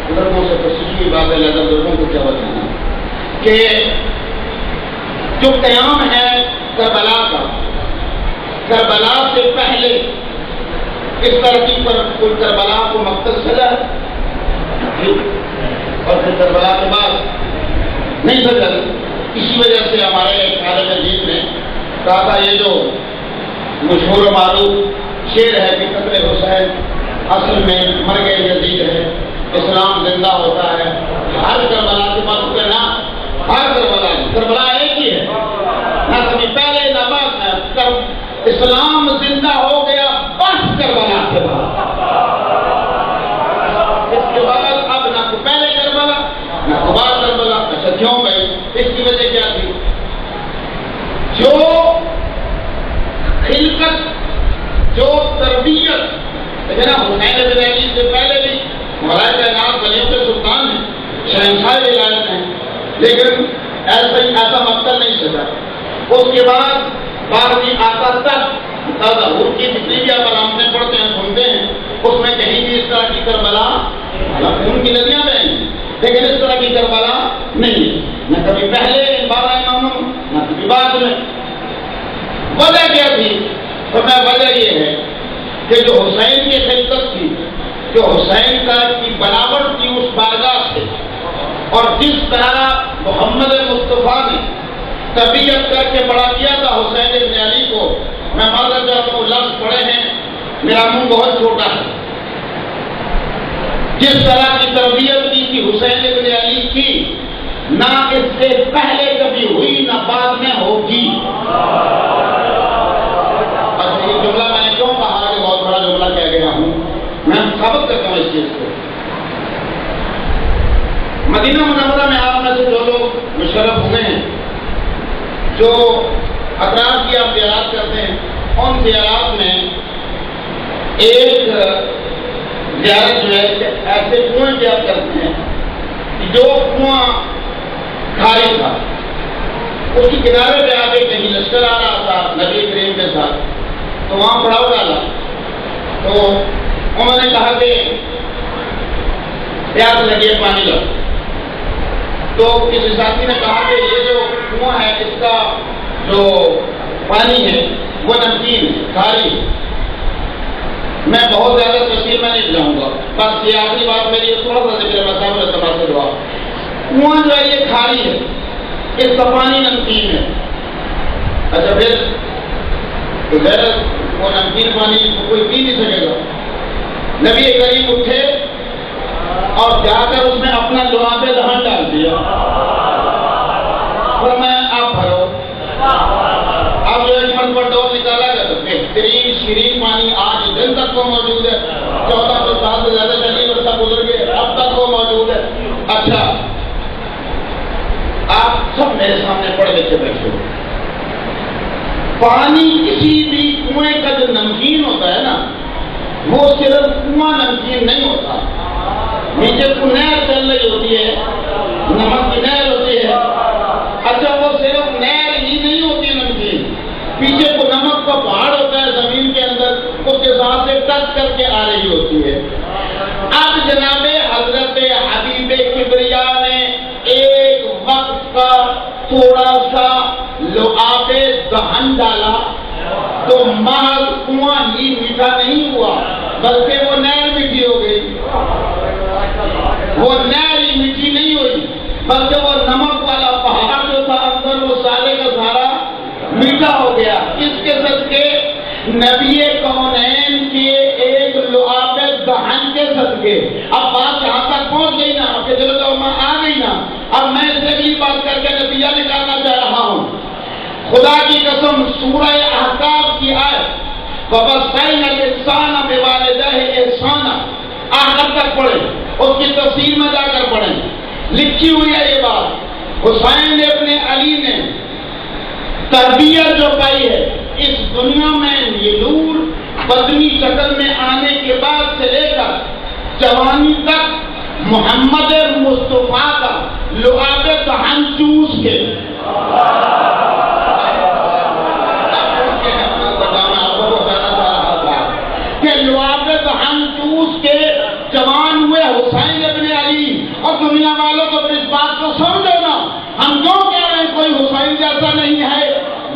بزرگوں سے تو سیکھی ہوئی بات ہے, لہذا بزرگوں کو کیا بتانا کہ جو قیام ہے کربلا کا, کربلا سے پہلے اس ترتیب پر کوئی کربلا کو مقصد سجا ہے اور پھر کربلا کے بعد نہیں سجا. اسی وجہ سے ہمارے عالم دین نے کہا تھا یہ جو مشہور و معروف شعر ہے کہ قتل حسین اصل میں مر گئے یزید ہے, اسلام زندہ ہوتا ہے. ہر کربلا کے بعد کہنا ہر کربلا ایک ہی ہے, نہ کبھی پہلے نہ بعد. اسلام زندہ ہو گیا بس کربلا کے بعد. اس کے بعد اب نہ تو پہلے کربلا نہ تو بعد کربلا. اچھا کیوں بھائی؟ اس کی وجہ کیا تھی؟ جو خلقت, جو تربیت, لیکن حسین بن علی سے پہلے بھی مولانا کائنات ولیوں کے سلطان ہیں, شہنشاہ ولایت ہیں, لیکن ایسا مقصد نہیں سجا. اس کے بعد 12ویں آتا تک تصور کی جتنی بھی آپ علامتیں پڑھتے ہیں سنتے ہیں اس میں کہیں بھی اس طرح کی کربلا, خون کی ندیاں بہیں لیکن اس طرح کی کربلا نہیں, نہ کبھی پہلے 12 اماموں نہ کبھی بعد میں. وجہ کیا تھی؟ تو میں وجہ یہ ہے کہ جو حسین کی خلقت تھی, جو حسین کا کی بناوٹ تھی اس بارگاہ سے, اور جس طرح محمد مصطفیٰ نے تربیت کر کے بڑا کیا تھا حسین ابن علی کو. میں معذرت چاہتا ہوں, لفظ پڑھے ہیں, میرا منہ بہت چھوٹا ہے. جس طرح کی تربیت کی تھی حسین ابن علی کی, نہ اس سے پہلے کبھی ہوئی نہ بعد میں ہوگی. اور یہ جملہ میں نے کیوں کہا کہ بہت بڑا جملہ کہہ گیا ہوں, میں ثابت کرتا ہوں اس کے جو اطراف کی آپ زیارات کرتے ہیں ان زیارات میں ایک زیارت جو ہے ایسے کنویں کی آپ کرتے ہیں جو کنواں کھاری تھا، اس کی کنارے پہ آ کے کہیں لشکر آ رہا تھا نبی کریم کے ساتھ، تو وہاں پڑاؤ ڈالا تو انہوں نے کہا کہ پیاس لگی ہے پانی لاؤ، تو کسی ساتھی نے کہا کہ یہ جو کنواں ہے اس کا جو پانی ہے وہ نمکین کھاری، میں بہت زیادہ تفصیل میں نہیں جاؤں گا، بس یہ آخری بات میری تھوڑا سا ذکر بتاؤں گا تباہ سے دعا۔ کنواں جو ہے یہ کھاری ہے، اس کا پانی نمکین ہے۔ اچھا پھر وہ نمکین پانی کوئی پی نہیں سکے گا۔ نبی کریم اٹھے اور جا کر اس میں اپنا جواب دہن ڈال دیا، فرمایا آپ بھرو۔ اب جو ایک مرتبہ ڈول نکالا گیا تو بہترین شیرین پانی آج دن تک وہ موجود ہے، 1400 سال سے زیادہ شدید عرصہ گزر گئے، اب تک وہ موجود ہے۔ اچھا آپ سب میرے سامنے پڑھ لکھ کے بیٹھے ہو، پانی کسی بھی کنویں کا جو نمکین ہوتا ہے نا، وہ صرف کنواں نمکین نہیں ہوتا، نیچے کو نہر چل رہی ہوتی ہے، نمک کی نہر ہوتی ہے۔ اچھا وہ صرف نہر ہی نہیں ہوتی نمکین، پیچھے کو نمک کا پہاڑ ہوتا ہے زمین کے اندر، اس کے ساتھ سے ٹچ کر کے آ رہی ہوتی ہے۔ اب جناب حضرت حبیب کبریا نے ایک وقت کا تھوڑا سا لعاب دہن ڈالا تو محض کنواں ہی میٹھا نہیں ہوا بلکہ وہ نہر میٹھی ہو گئی۔ وہ نہر ہی میٹھی نہیں ہوئی بلکہ وہ نمک والا پہاڑ جو تھا اندر وہ سارے کا سارا میٹھا ہو گیا۔ اس کے صدقے نبی کونین کے ایک لعاب دہن کے صدقے اب بات یہاں تک پہنچ گئی نا کہ دل و دماغ میں آ گئی نا، اب میں اس سے اگلی بات کر کے نتیجہ نکالنا چاہ رہا ہوں۔ خدا کی قسم سورہ احقاف کی آیت وَوَصَّيْنَا الْإِنسَانَ بِوَالِدَيْهِ إِحْسَانًا آخر تک پڑھیں، اس کی تفسیر میں جا کر پڑھیں، لکھی ہوئی ہے یہ بات۔ حسین ابن علی نے تربیت جو پائی ہے اس دنیا میں یہ نور بدنی شکل میں آنے کے بعد سے لے کر جوانی تک محمد مصطفیٰ کا لعاب دہن چوس کے لعاب دہن چوس کے جوان ہوئے حسین ابن علی، اور دنیا والوں کو اس بات کو سمجھو نا، ہم جو کہہ رہے ہیں کوئی حسین جیسا نہیں ہے۔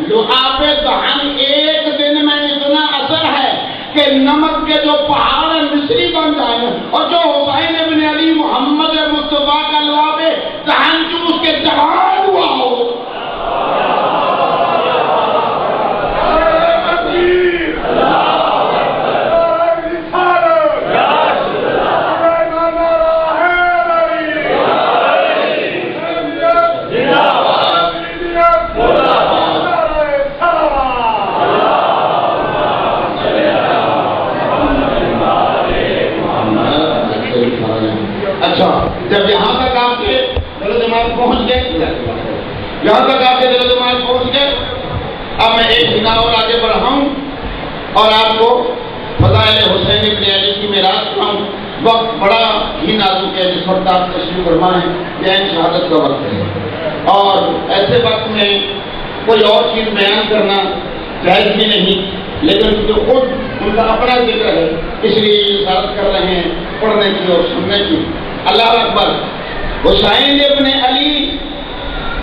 لعاب دہن ایک دن میں اتنا اثر ہے کہ نمک کے جو پہاڑ ہیں مصری بن جائیں، اور جو حسین ابن علی محمد مصطفیٰ کا لعاب دہن چوس کے جوان ہوا ہو۔ اچھا جب یہاں تک آپ کے دل و دماغ پہنچ گئے، یہاں تک آپ کے دل و دماغ پہنچ گئے، اب میں ایک بنا اور آگے بڑھاؤں اور آپ کو فضائل حسین ابن علی کی میراث کراؤں۔ وقت بڑا ہی نازک ہے، جس وقت آپ تشریف فرما ہے یہ شہادت کا وقت ہے، اور ایسے وقت میں کوئی اور چیز بیان کرنا جائز بھی نہیں، لیکن جو خود ان کا اپنا ذکر ہے اس لیے اجازت کر رہے ہیں پڑھنے کی اور سننے کی۔ اللہ اکبر۔ حسین ابن علی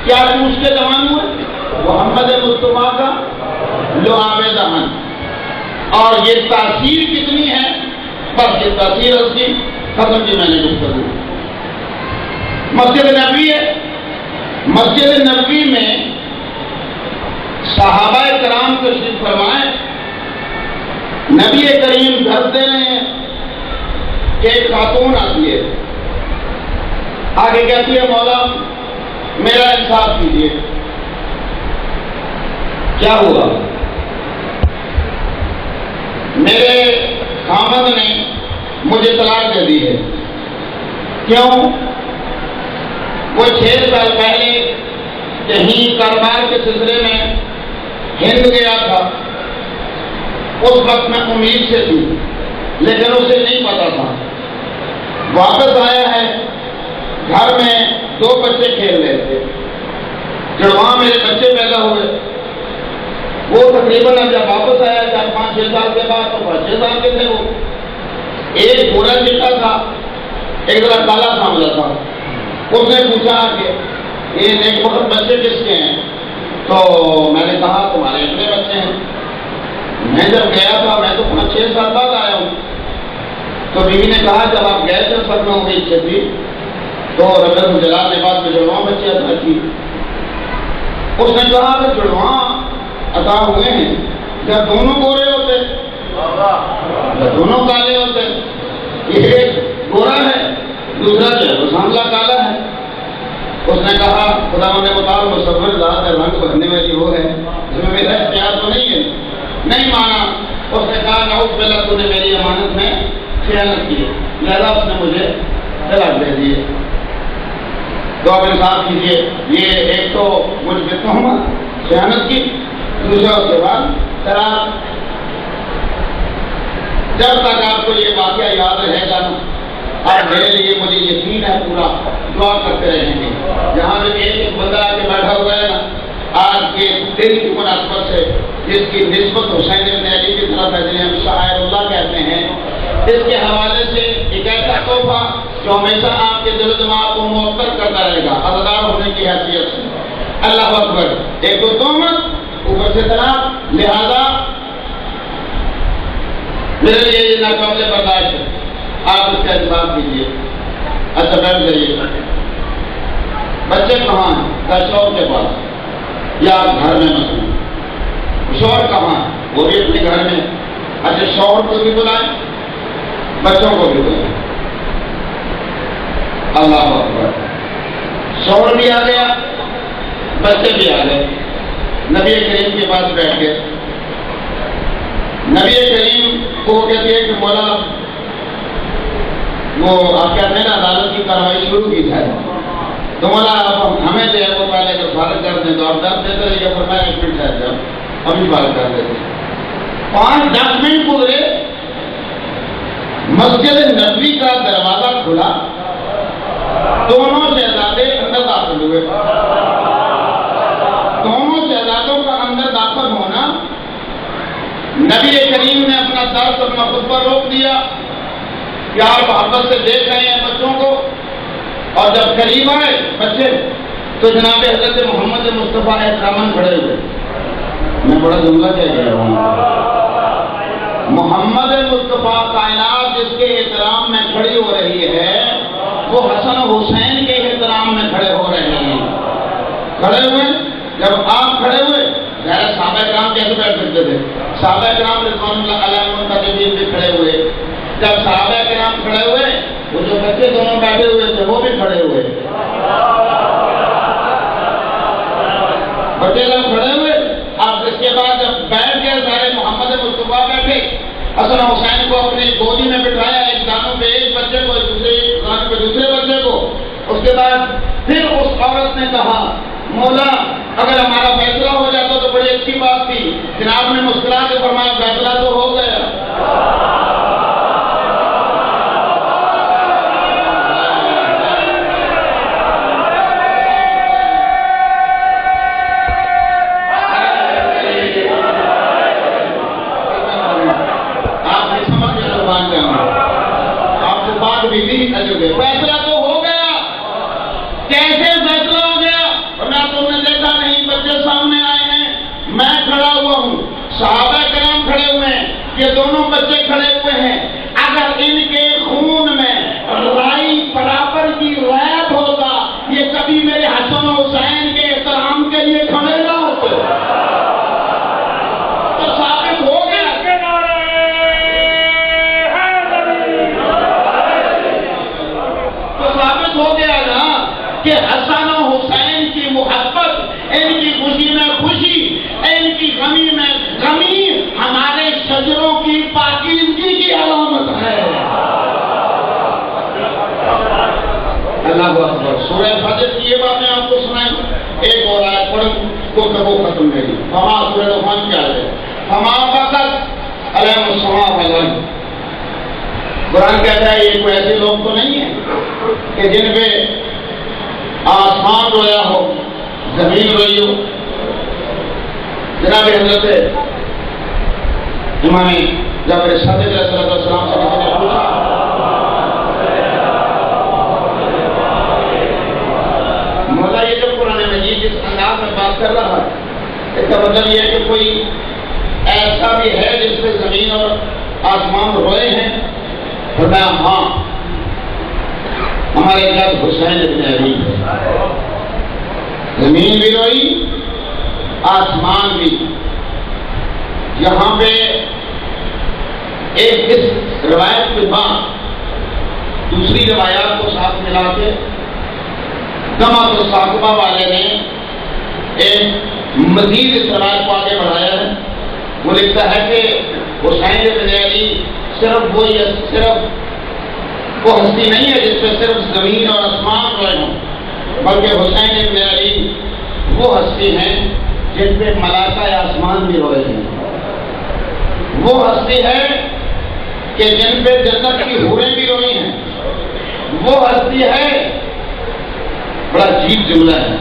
کیا چوس کے جوان ہوئے؟ محمد مصطفیٰ کا لعاب دہن، اور یہ تاثیر کتنی ہے، بس یہ تاثیر اس کی ختم کی میں نے گفتگو۔ مسجد نبوی ہے، مسجد نبوی میں صحابہ کرام تشریف فرمائے، نبی کریم گھر دے رہے ہیں کہ ایک خاتون آتی ہے، آگے کہتی ہے مولا میرا انصاف کیجیے، کیا ہوا؟ میرے خامد نے مجھے طلاق دے دی ہے۔ کیوں؟ وہ 6 سال پہلے کہیں کاروبار کے سلسلے میں ہند گیا تھا. اس وقت میں امید سے تھی لیکن اسے نہیں پتا تھا. واپس آیا ہے, گھر میں 2 بچے کھیل رہے تھے, جڑواں میرے بچے پیدا ہوئے. وہ تقریباً جب واپس آیا 4-5-6 سال کے بعد تو 5-6 سال کے تھے. وہ ایک گورا چٹا تھا, ایک ذرا کالا سانولا تھا. اس نے پوچھا کہ یہ ایک وقت بچے کس کے ہیں؟ تو میں نے کہا تمہارے اپنے بچے ہیں. میں جب گیا تھا, میں تو 5-6 سال بعد آیا ہوں. تو بیوی نے کہا جب آپ گئے تھے سب میں ہو گئی اچھے تھی تو رب جلال نے بات میں جڑواں بچے عطا کی. اس نے کہا کہ جڑواں عطا ہوئے ہیں جب دونوں گورے ہوتے, جب دونوں کالے ہوتے. یہ ایک گورا ہے, دوسرا جو ہے وہ سانولا کالا ہے. اس نے کہا خدا نے بتاؤ مصور ذات ہے, رنگ بھرنے والی وہ ہے, اس میں میرا اختیار تو نہیں ہے. نہیں مانا. اس نے کہا نعوذ باللہ تو نے میری امانت میں خیانت کی, لہذا اس نے مجھے طلاق دے دیے. تو آپ انصاف کیجیے, یہ ایک تو مجھ پہ تہمت خیانت کی, دوسرا اس کے بعد طلاق. جب تک آپ کو یہ واقعہ یاد رہے گا اور میرے لیے مجھے یقین ہے پورا دعا کرتے رہیں گے. جہاں بھی ایک بندہ آ کے بیٹھا ہوا ہے نا, آج کے دن کی مناسبت سے جس کی نسبت حسین ابن علی کی طرف ہے جنہیں ہم شاعر اللہ کہتے ہیں, اس کے حوالے سے ایک ایسا تحفہ جو ہمیشہ آپ کے دل و دماغ کو معطر کرتا رہے گا عزادار ہونے کی حیثیت سے. اللہ اکبر. ایک تو تہمت, اوپر سے طلاق, لہذا میرے لیے یہ ناقابل برداشت ہے. آپ اس کا انصاف کیجیے. اچھا بیٹھ جائیے. بچے کہاں ہیں؟ کیا شوہر کے پاس یا گھر میں مسئلہ؟ شوہر کہاں ہے؟ وہ بھی اپنے گھر میں. اچھا شوہر کو بھی بلائیں, بچوں کو بھی بلائیں. اللہ اکبر. شوہر بھی آ گیا, بچے بھی آ گئے. نبی کریم کے پاس بیٹھ گئے. نبی کریم کو کہتے ہیں کہ مولا وہ آپ کہتے ہیں نا عدالت کی کاروائی شروع کی جائے تو مولا آپ ہمیں جو ہے وہ پہلے اگر فارغ کر دیں تو آپ 10 دیتے رہیے, پر میں 1 منٹ ٹھہر جاؤں, ابھی فارغ کر دیتے. 5-10 منٹ گزرے, مسجد نبوی کا دروازہ کھلا, دونوں شہزادے اندر داخل ہوئے. دونوں شہزادوں کا اندر داخل ہونا, نبی کریم نے اپنا درس اپنا خطبہ روک دیا, پیار محبت سے دیکھ رہے ہیں بچوں کو, اور جب قریب آئے بچے تو جناب حضرت محمد مصطفیٰ احتراماً کھڑے ہوئے. میں بڑا جملہ کہہ رہا ہوں, محمد مصطفیٰ کائنات جس کے احترام میں کھڑی ہو رہی ہے وہ حسن و حسین کے احترام میں کھڑے ہو رہے ہیں. کھڑے ہوئے. جب آپ کھڑے ہوئے, ظاہر صحابہ کرام کیسے بیٹھ سکتے تھے؟ صحابہ کرام رضوان اللہ علیہم تابعین بھی کھڑے ہوئے. جب صحابہ کرام کھڑے ہوئے, وہ جو بچے دونوں بیٹھے ہوئے تھے وہ بھی کھڑے ہوئے. بچے لوگ کھڑے ہوئے. اب اس کے بعد جب بیٹھ گئے سارے, محمد مصطفیٰ بیٹھے, حسن حسین کو اپنی گودی میں بٹھایا, ایک دانوں پہ ایک بچے کو, دوسرے دانوں پہ دوسرے بچے کو. اس کے بعد پھر اس عورت نے کہا مولا اگر ہمارا فیصلہ ہو جاتا تو بڑی اچھی بات تھی. جناب نے مسکرا کے فرمایا فیصلہ تو ہو گیا. فیصلہ تو ہو گیا. کیسے فیصلہ ہو گیا؟ ورنہ تم نے دیکھا نہیں, بچے سامنے آئے ہیں, میں کھڑا ہوا ہوں, صحابہ کرام کھڑے ہوئے ہیں, یہ دونوں بچے کھڑے ہوئے ہیں. اگر ان کے خون میں رائی برابر کی ریت ہوتا, یہ کبھی میرے حسن و حسین کے احترام کے لیے کھڑے نہ ہوتے. تو ثابت ہو گیا, ہو گیا نا کہ حسن و حسین کی محبت, ان کی خوشی میں خوشی, ان کی غمی میں غمی ہمارے شجروں کی پاکیزگی کی علامت ہے. اللہ اکبر. سورہ فجر کی یہ باتیں آپ کو سنائیں. ایک اور آیت پڑھوں گفتگو ختم میری. فما سورہ دخان کیا ہے؟ فما بقت علیہم السماء والارض. قرآن کہتا ہے یہ کوئی ایسے لوگ تو نہیں ہیں کہ جن پہ آسمان رویا ہو، زمین روئی ہو. جناب حضرت امام جعفر صادق علیہ السلام سے کسی نے پوچھا مولا یہ جو قرآن مجید جس انداز میں بات کر رہا ہے اس کا مطلب یہ ہے کہ کوئی ایسا بھی ہے جس پہ زمین اور آسمان روئے ہیں؟ فرمایا ہاں، ہمارے جب حسین ابن علی زمین بھی روئی آسمان بھی. یہاں پہ ایک اس روایت کے بعد دوسری روایات کو ساتھ ملا کے دمت الثاقبہ والے نے ایک مزید اس روایت کو آگے بڑھایا ہے. وہ لکھتا ہے کہ حسین ابن علی صرف وہ ہستی نہیں ہے جس پہ صرف زمین اور آسمان روئے ہوں، بلکہ حسین ابن علی وہ ہستی ہیں جن پہ ملائکہ آسمان بھی روئے ہیں. وہ ہستی ہے کہ جن پہ جنت کی حوریں بھی روئی ہیں. وہ ہستی ہے، بڑا عجیب جملہ ہے،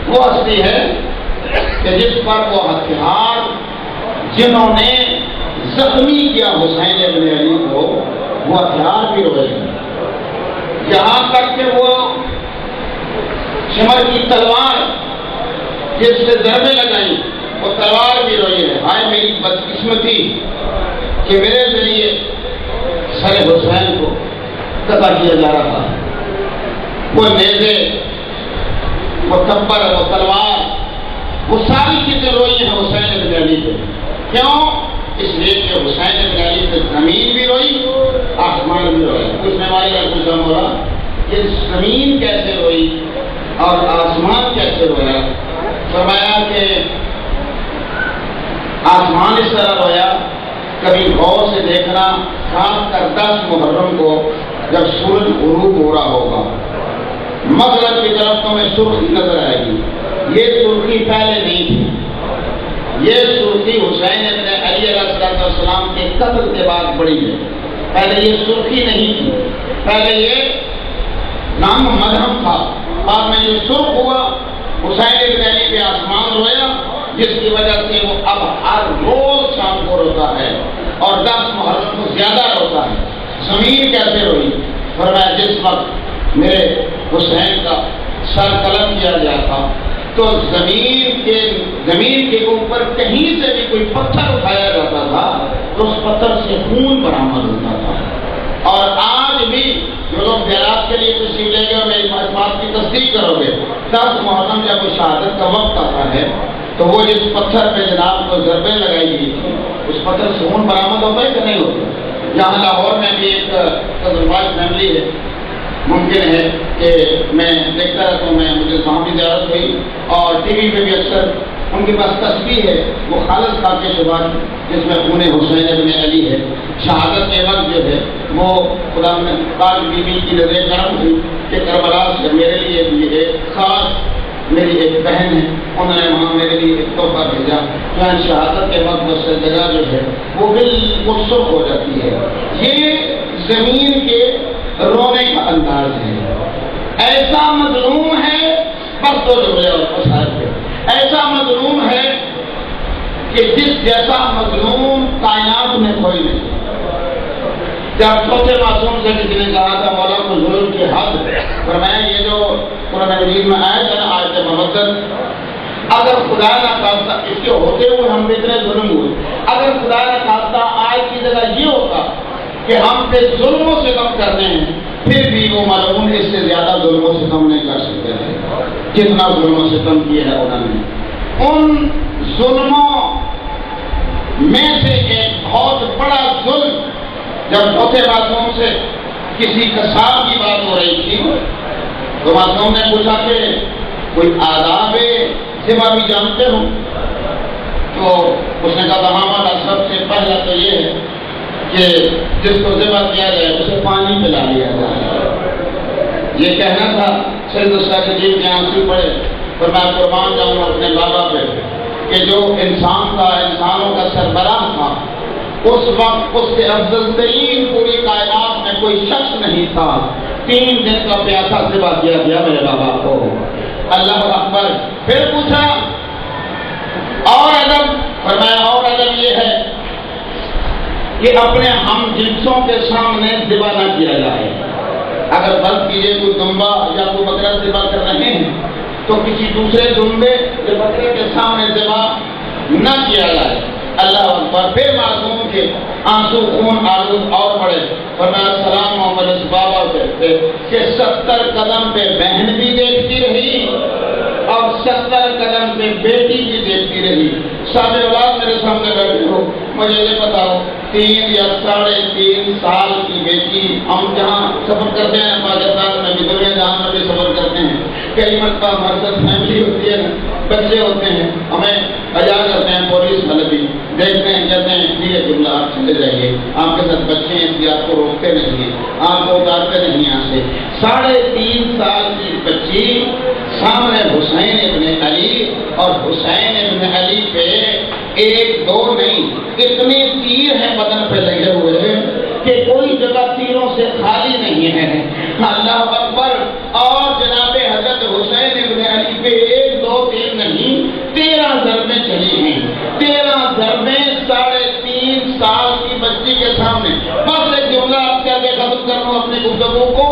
وہ ہستی ہے کہ جس پر وہ ہتھیار جنہوں نے زخمی کیا حسین ابن علی کو وہ ہتھیار بھی روئے ہیں. یہاں تک کہ وہ شمر کی تلوار جس سے ضربیں لگائیں وہ تلوار بھی روئی ہے. ہائے میری بدقسمتی کہ میرے ذریعے سر حسین کو قطع کیا جا رہا تھا. وہ نیزے، وہ تبر، وہ تلوار، وہ ساری چیزیں روئی ہیں حسین ابن علی پہ. کیوں؟ اس لیے کہ حسین ابن علی پہ زمین بھی روئی آسمان بھی رویا. پوچھنے والی کا پوچھا مولا یہ زمین کیسے روئی اور آسمان کیسے رویا؟ فرمایا کہ آسمان اس طرح رویا، کبھی غور سے دیکھنا خاص کر 10 محرم کو جب سورج غروب ہو رہا ہوگا، مغرب کی طرف تمہیں سرخی نظر آئے گی. یہ سرخی پہلے نہیں تھی، یہ سرخی حسین ابن علی علیہ السلام کے قتل کے بعد پڑی ہے. پہلے یہ سرخی نہیں تھی، پہلے یہ نام مدھم تھا. بعد میں یہ سرخ ہوا، حسین ابن علی پہ آسمان رویا، جس کی وجہ سے وہ اب ہر روز شام کو روتا ہے اور 10 محرم کو زیادہ روتا ہے. زمین کیسے روئی؟ فرمایا جس وقت میرے حسین کا سر قلم کیا گیا تھا تو زمین کے اوپر کہیں سے بھی کوئی پتھر اٹھایا جاتا تھا تو اس پتھر سے خون برآمد ہوتا تھا. اور آج بھی جو لوگ خیرات کے لیے تشریف لے گئے اور میری بات کی تصدیق کرو گے، 10 محرم جب وہ شہادت کا وقت آتا ہے تو وہ جس پتھر پہ جناب کو ضربیں لگائی گئی تھی اس پتھر سے خون برآمد ہوتا ہے کہ نہیں ہوتا؟ یہاں لاہور میں بھی ایک قدرواج فیملی ہے، ممکن ہے کہ میں دیکھتا رہتا ہوں، مجھے وہاں بھی زیارت ہوئی اور ٹی وی پہ بھی اکثر ان کے پاس تصویر ہے، وہ خالص خاک شبہ جس میں خون حسین ابن علی ہے. شہادت کے وقت جو ہے وہ خدا نے پاک بی بی کی نظر کرم ہوئی کہ کربلا سے میرے لیے بھی ایک خاص میری ایک بہن ہے، انہوں نے وہاں میرے لیے ایک تحفہ بھیجا. شہادت کے وقت اس سے جگہ جو ہے وہ بالکل سرخ ہو جاتی ہے. یہ زمین کے رونے کا انداز ہے. ایسا مظلوم ہے بس دو جملے اور پسند ہے. ایسا مظلوم ہے کہ جس جیسا مظلوم کائنات میں کوئی نہیں. جب چھوٹے معصوم سے کسی نے کہا تھا مولا کو ظلم کی حد، فرمایا یہ جو قرآن مجید میں آیت ہے نا، آیت مبدل، اگر خدا نہ خواستہ اس کے ہوتے ہوئے ہم پہ اتنے ظلم ہوئے، اگر خدا نہ خواستہ آیت کی جگہ یہ ہوتا کہ ہم پہ ظلم و ستم کرنے ہیں، پھر بھی وہ ملعون اس سے زیادہ ظلم و ستم نہیں کر سکتے تھے جتنا ظلم و ستم کیا ہے انہوں نے. ان ظلموں میں سے ایک بہت بڑا ظلم جب چوتھے معصوم سے کسی قصاب کی بات ہو رہی تھی تو معصوم نے پوچھا کہ کوئی آداب ذبح بھی جانتے ہو؟ تو اس نے کہا ہمارا سب سے پہلا تو یہ ہے کہ جس کو ذبح کیا جائے اسے پانی پلا لیا جائے. یہ کہنا تھا سید الساجدین کے آنسو پڑے اور میں قربان جاؤں اپنے بابا پہ کہ جو انسان تھا، انسانوں کا سربراہ تھا، اس وقت اس سے افضل ترین پوری کائنات میں کوئی شخص نہیں تھا۔ 3 دن کا پیاسا سوا کیا گیا میرے بابا کو۔ اللہ اکبر۔ پھر پوچھا اور ادب، فرمایا اور ادب یہ ہے کہ اپنے ہم جنسوں کے سامنے ذبح نہ کیا جائے۔ اگر فرض کیجیے کوئی دمبا یا کوئی بکرا ذبح کر رہے ہیں تو کسی دوسرے دمبے یا بکرے کے سامنے ذبح نہ کیا جائے۔ اللہ اکبر۔ پھر معصوم کے آنسو خون آلود اور پڑے، فرمایا سلام محمد اس بابا سے کہ 70 قدم پہ بہن بھی دیکھتی رہی اور 70 قدم پہ بیٹی بھی دیکھتی رہی۔ صاحب اولاد میرے سامنے بیٹھے ہو، مجھے یہ بتاؤ 3 یا 3.5 سال کی بیٹی، ہم جہاں سفر کرتے ہیں پاکستان میں بھی، دنیا جہاں میں بھی سفر کرتے ہیں، کئی مرتبہ ہمارے فیملی ہوتی ہے، بچے ہوتے ہیں، ہمیں بجا کرتے ہیں پولیس والے بھی، دیکھتے ہیں کہتے ہیں ٹھیک ہے جملہ آپ چلے جائیے، آپ کے ساتھ بچے ہیں اس لیے آپ کو روکتے نہیں ہیں، آپ کو اتارتے نہیں یہاں سے۔ 3.5 سال کی بچی سامنے حسین ابن علی، اور حسین ابن علی پہ 1 2 نہیں، اتنے تیر ہیں بدن پہ لگے ہوئے کہ کوئی جگہ تیروں سے خالی نہیں ہے۔ اللہ اکبر۔ اور جناب حضرت حسین ابن علی پہ 1 2 تیر نہیں، 13 ضربیں چلی ہیں۔ 13 ضربیں 3.5 سال کی بچی کے سامنے۔ بس ایک جملہ آپ کیا کہ ختم کروں اپنی گفتگو کو،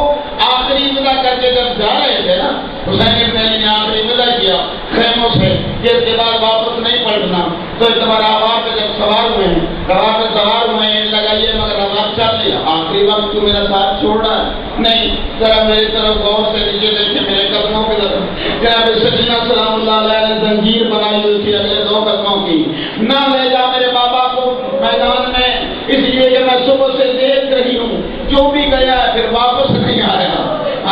آخری ودا کر کے جب جا رہے تھے نا، حسین ابن علی نے آخری ودا کیا خیموں سے کہ اس کے بعد واپس نہیں پلٹنا، تو اس بار آواز پہ جب سوار ہوئے ہیں، روا پہ سوار ہوئے ہیں، لگائیے مگر آواز چل رہی ہے، آخری وقت تو میرا ساتھ چھوڑ رہا ہے نہیں، ذرا میری طرف غور سے نیچے دیکھیں میرے قدموں کی طرف۔ جناب سکینہ سلام اللہ علیہ نے زنجیر بنائی ہوئی تھی اگلے 2 قدموں کی، نہ لے جا میرے بابا کو میدان میں، اس لیے کہ میں صبح سے دیکھ رہی ہوں، جو بھی گیا ہے پھر واپس نہیں آیا۔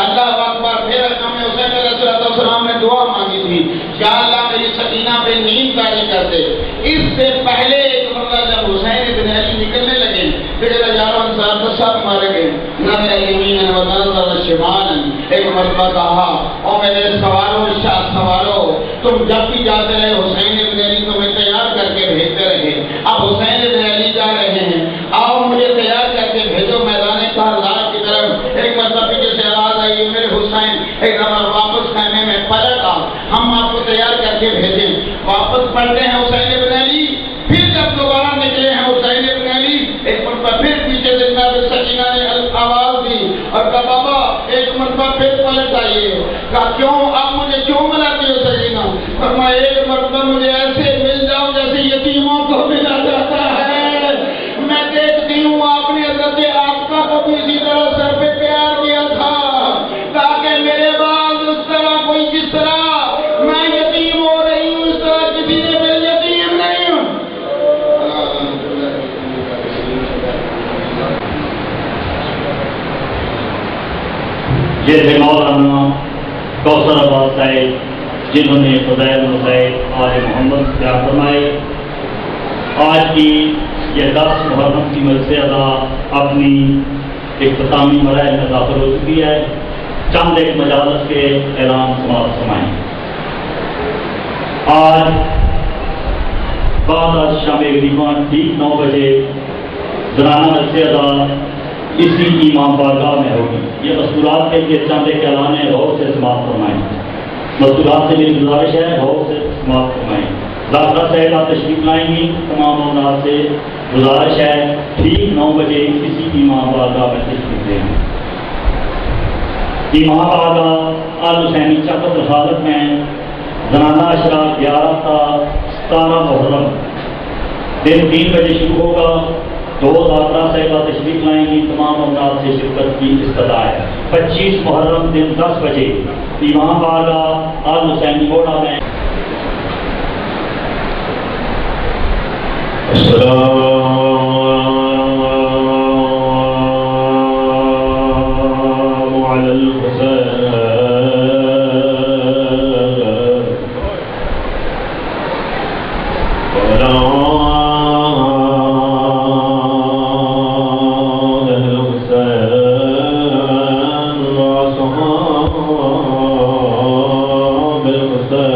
اللہ اکبر۔ پھر امام حسین علیہ السلام نے دعا مانگی تھی، یا اللہ میری سکینہ پہ نیند طاری کر دے۔ اس سے پہلے ایک مرتبہ جب حسین ابن علی نکلنے لگے، پھر ہزاروں انصار تو سب مارے گئے، نہ یمین و نہ شمال۔ ایک مرتبہ کہا او میرے سواروں شاہ سواروں، تم جب بھی جاتے رہے حسین ابن علی تمہیں تیار کر کے بھیجتے رہے، اب حسین ابن علی جا رہے ہیں، آؤ مجھے تیار کر کے بھیجو میدان کارزار کی طرف۔ ایک مرتبہ پیچھے سے آواز آئی میرے حسین ایک دفعہ واپس خیمے میں پلٹ آؤ، ہم آپ کو تیار کر کے بھیجیں۔ واپس پلٹے ہیں حسین ابن علی، پھر جب دوبارہ نکلے ہیں حسین ابن علی، ایک مرتبہ پھر پیچھے سے جناب سکینہ نے آواز دی اور کہا بابا ایک مرتبہ پھر پلٹ آئیے۔ کہا کیوں آپ مجھے کیوں ملاتی ہو سکینہ؟ فرمایا ایک مرتبہ مجھے ایسے مل جاؤ جیسے یتیموں کو ملا جاتا ہے، میں دیکھتی ہوں آپ نے حضرت آقا کو بھی اسی طرح سر پہ پیار کیا تھا، تاکہ میرے بعد اس طرح کوئی جس طرح میں یتیم ہو رہی ہوں اس طرح کسی نے میں یتیم نہیں ہوں۔ یہ تھے مولانا کوثر عباس صاحب جنہوں نے فضائل مسائل آل محمد بیان فرمائے۔ آج کی یہ 10 محرم کی مجلس ادا اپنی اختتامی مراحل میں داخل ہو چکی ہے۔ چند ایک مجالس کے اعلان سماعت فرمائیں۔ آج بعد از شام غریبان ٹھیک 9 بجے زنانہ مجلس ادا اسی امام بارگاہ میں ہوگی۔ یہ مستورات کے لیے چند ایک اعلان ہے، غور سے سماعت فرمائیں۔ مستورات سے میری گزارش ہے، غور سے سماعت فرمائیں۔ ذاکرہ صاحبہ تشریف لائیں گی، تمام معاملات سے گزارش ہے ٹھیک 9 بجے اسی امام بارگاہ میں تشریف لیں۔ امام بارگاہ آل حسینی چکت رسالت میں زنانہ عشرہ 11 تا 17 محرم دن 3 بجے شروع ہوگا۔ 2 ذاکرہ صاحبہ تشریف لائیں گی، تمام معاملات سے شرکت کی استدعا ہے۔ 25 محرم دن 10 بجے امام بارگاہ آل حسینی گوڑا میں السلام علی الحسین وعلی آل الحسین وأصحاب الحسین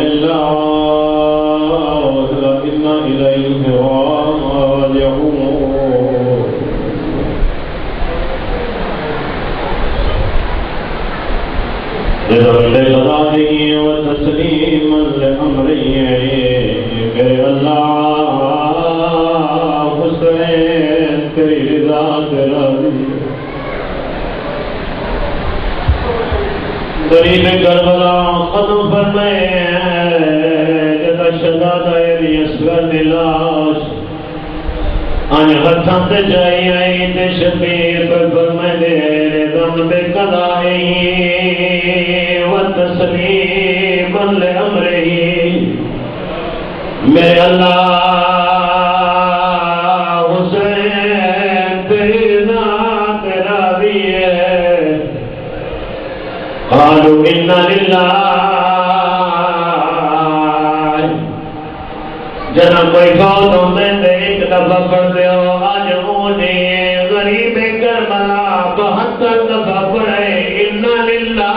لله وإنا إليه راجعون. رضا لقضائه وتسليما لأمره کہ اللہ حسین تیری رضا تیرا غریب کربلا ختم فرمائے جتا شہزادہ اصغر دی لاش آن ہتھاں تے جائی آئی تے شبیر پر فرمائے دے رضا بقضائه وتسلیما لأمره میرے اللہ حسین تیری رضا تیرا بھی ہے. قالوا انا للہ جناب کوئی فوت ہوتے تھے ایک دفعہ پڑھ دیو آج ہونے غریب کربلا 72 دفعہ پڑھے انا للہ.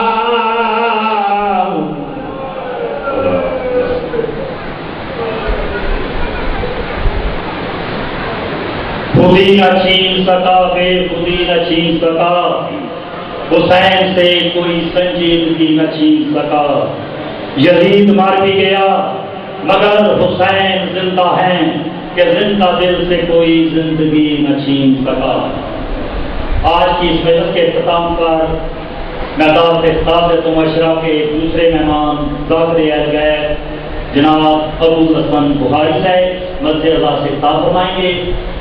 خودی نہ چھین سکا بے خودی نہ چھین سکا حسین سے کوئی سنجیدگی نہ چھین سکا. یزید مار بھی گیا مگر حسین زندہ ہیں کہ زندہ دل سے کوئی زندگی نہ چھین سکا. آج کی اس مجلس کے اختتام پر میں دعوت خطابت مشرہ کے دوسرے مہمان ذاکر اہل بیت جناب ابو الحسن بخاری صاحب مسجد اللہ سے خطاب فرمائیں گے.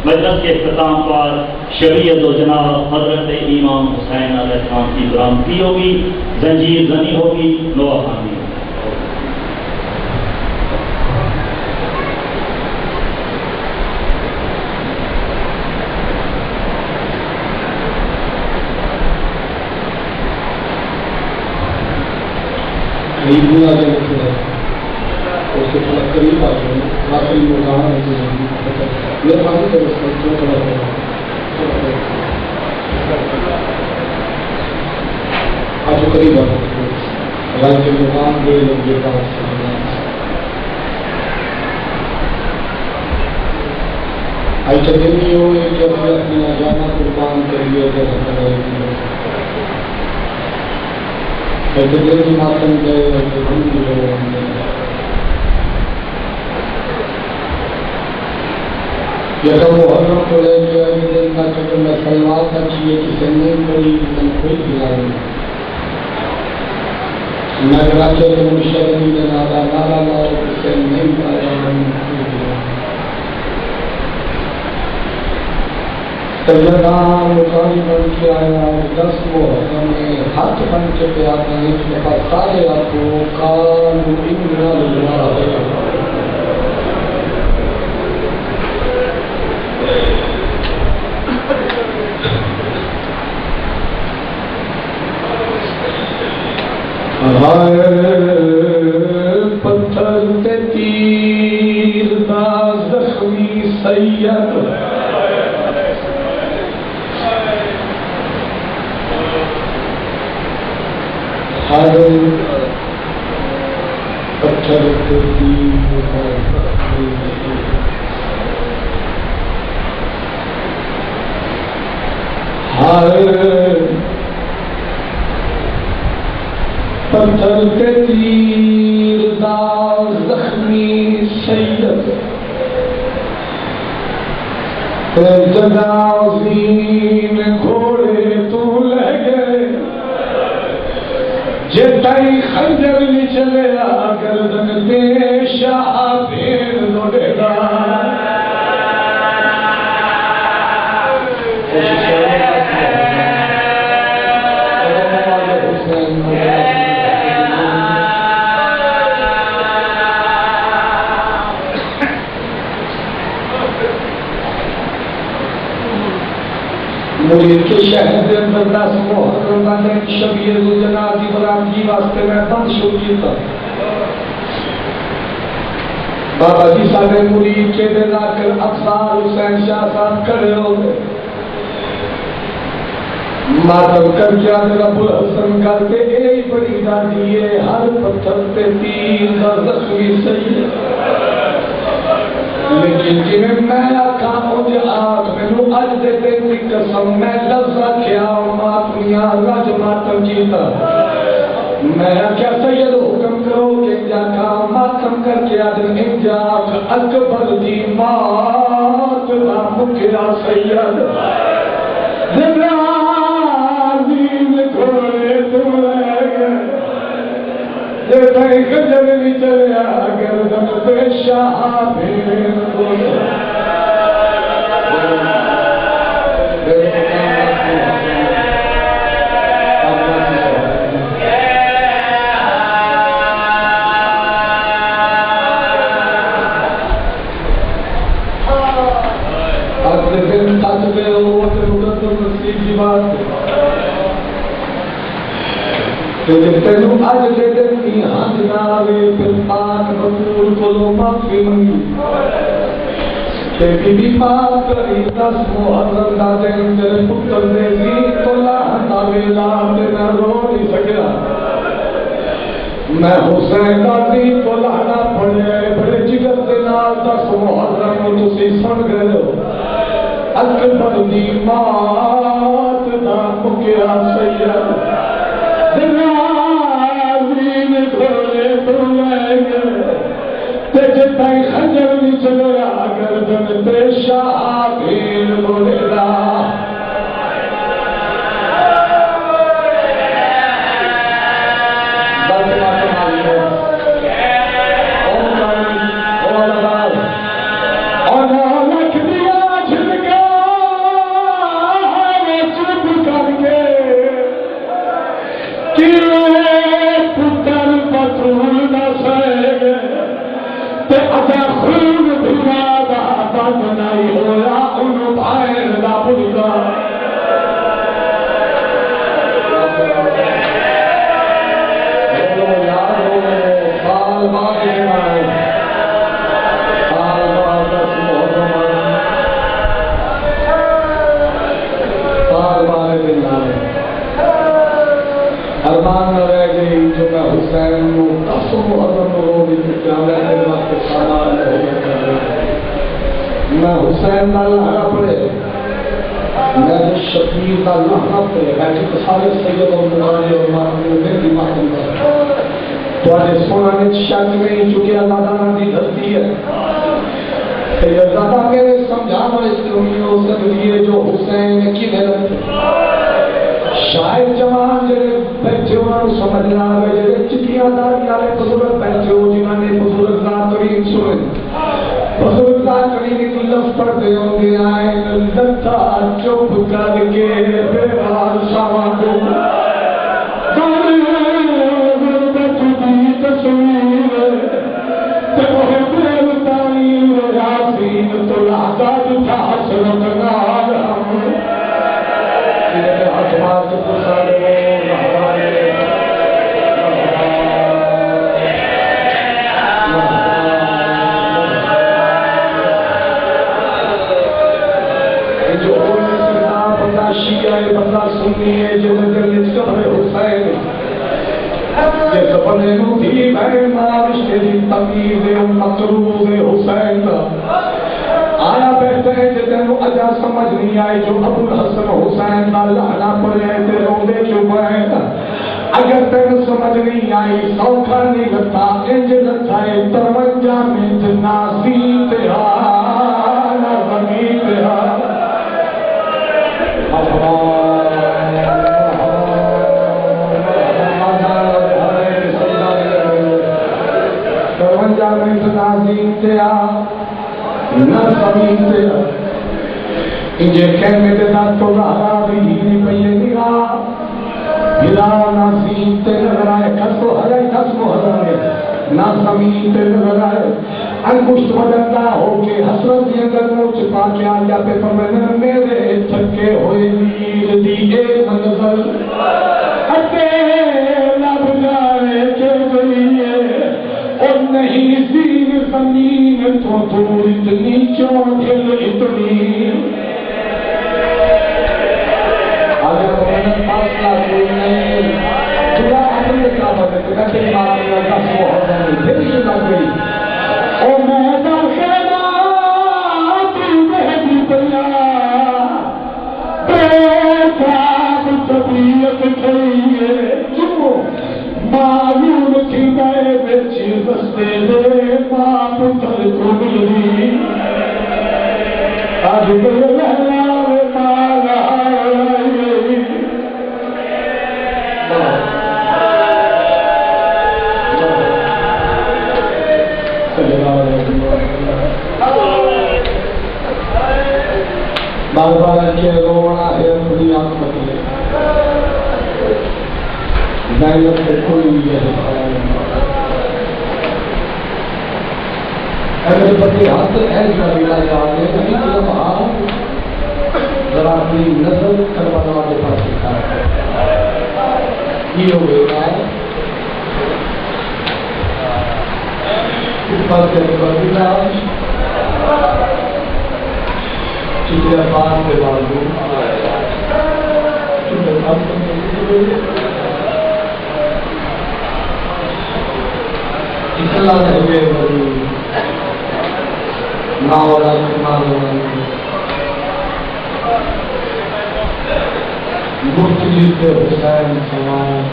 مجلس کے اختتام پر شریعت و جناب حضرت امام حسین علیہ السلام کی برآمدی ہوگی، زنجیر زنی ہوگی، نوح خوانی. اس سے تھوڑا قریب آ جائیں آخری مقام ہے یہ خاصی طرح سے آپ کو قریب آ سکتے اللہ کے مقام دے لگے گا. ایسا دن نہیں ہو کہ اپنے جانا قربان کریے ایسے دل کی ماتم گئے ایسے دن کی لوگ یکم محرم کو لے کے ابھی دن کا چکر میں سلوات کا چاہیے کسی نہیں پڑی کسی کوئی دلائی میں کراچے کے مشہدی نے نادا نادا لاؤ کسی نہیں پایا سجدان مقامی بن کے آیا 10 محرم میں ہاتھ بن کے پہ آتا ہے اس دفعہ سارے آپ کو قالوا انا للہ پتھر تے تیر دا زخمی سید ہر پتھر تے تیر دا زخمی ہر پتھر تے تیر دا زخمی سید جنازین گھوڑے تو لے گئے جے تائی خنجر نہیں چلے گردن تے شاہ پھر لوٹے گا. مرید کے شہر کے اندر 10 محرم نے شبیر الجناز کی برآمدگی واسطے میں بند شروع کیا تھا. بابا جی سارے مرید کے دن آ کر افسار حسین شاہ صاحب کھڑے ہو گئے. ماتم کر کے رب الحسن کرتے اے بڑی دادی ہے ہر پتھر پہ تیر کا زخمی سید لیکن جنہیں میں آکھا مجھے آکھ میں نو اج دے دیتی قسم میں لفظ رکھیا ماتمیاں رج ماتم جیتا میں کیا سید حکم کرو کہ جا ماتم کر کے آدم انجا اکبر دی مات نا مکیا سید زندازین کھولے تمہیں جب تک جب نہیں چلیا گردن پہ شاہ پھر بولے تینوں اج دے دتی ہاتھ ناوے پھر پاک رسول کولو معافی منگی تے بی بی پاک کری 10 محرم دا دن تیرے پتر دے دی تو لاہتا ویلا تے میں رو نہیں سکیا میں حسین دا دی تو لاہنا پڑے بڑے جگر دے نال 10 محرم تسی سن گئے ہو اکبر دی مات نا مکیا سید زندازین کھولے تمہیں تے جتائی خنجر نہیں چلیا گردن تے شاہ پھر بولے لا ارمان نہ رہ گئی جو میں حسین کو قسم عظم رو بھی جانے کے وقت سامان میں حسین کا لہنا پڑے میں جو شبیر کا لہنا پڑے میں سارے سید اور مغانی اور مارکوں کی ماتم کر تو آج سونا نے شک نہیں چکے اللہ تعالیٰ کی دھرتی ہے سید دادا میرے سمجھانا اس لیے ہو سکتی ہے جو حسین کی محنت شاید جوان جڑے بیٹھے انہوں سمجھنا ہے جڑے چٹیاں داری والے بزرگ بیٹھے ہو جنہوں نے بزرگ ذات کریم سنے بزرگ ذات کریم کی لفظ پڑھتے ہوں گے آئے لتا چپ کر کے بیوار شاہ کو غربت کی تصویر تے وہ بیلتانی یاسین تو لحظات تھا حسرت نال ہم اجماعت کو سارے جو بندہ شیعہ ہے بندہ سنی ہے جو دل قبر حسین جس بندے نو تھی میں مارش تیری تمیز مقروض حسین آیا بیٹھے ہیں جتنوں اجا سمجھ نہیں آئی جو ابو الحسن حسین کا لہنا پڑے تے روندے کیوں پڑے اگر تین سمجھ نہیں آئی سوکھا نہیں لتا انج لتا ہے 53 منٹ ناسی تیرا نہ زمین تیرا نہ زمین تیرا انجے کہنے دے نہ تو رہا بھی نہیں پہیے نگاہ بلا نہ زمین تے نظر آئے کسو ہرائی کسو ہرائی نہ زمین تے نظر آئے انگشت بدلتا ہو کے حسرت دی اندر نو چھپا کے آیا پہ فرمائے میرے تھکے ہوئے نیل دی اے منزل اتے لب جائے کہ گئی ہے اور نہیں زین زمین تو دور اتنی چون دل اتنی آجا جنت فاصلہ کوئی نہیں خدا اپنے کعبہ میں تو کہتے ہیں آپ نے 10 محرم میں پھر یہ لگ گئی او میں خیرات مہدی بنا بیٹھاب طبیعت کھئیے جو معلوم تھی میں بچی بستے دے باپ تر کو ملی آج بل لہلا مالا بار بار کے رونا ہے اپنی آنکھ بدلے دائرت سے کوئی یہ اگر بڑے ہاتھ ایسا ملا جاتے ہیں کہ جب آپ ذرا اپنی نظر کروانا کے پاس سکھا یہ ہوگا اس بات سے بدلا چکے بات کے باوجود اللہ نے ہوئے نہ والا مختلف سے حسین سلام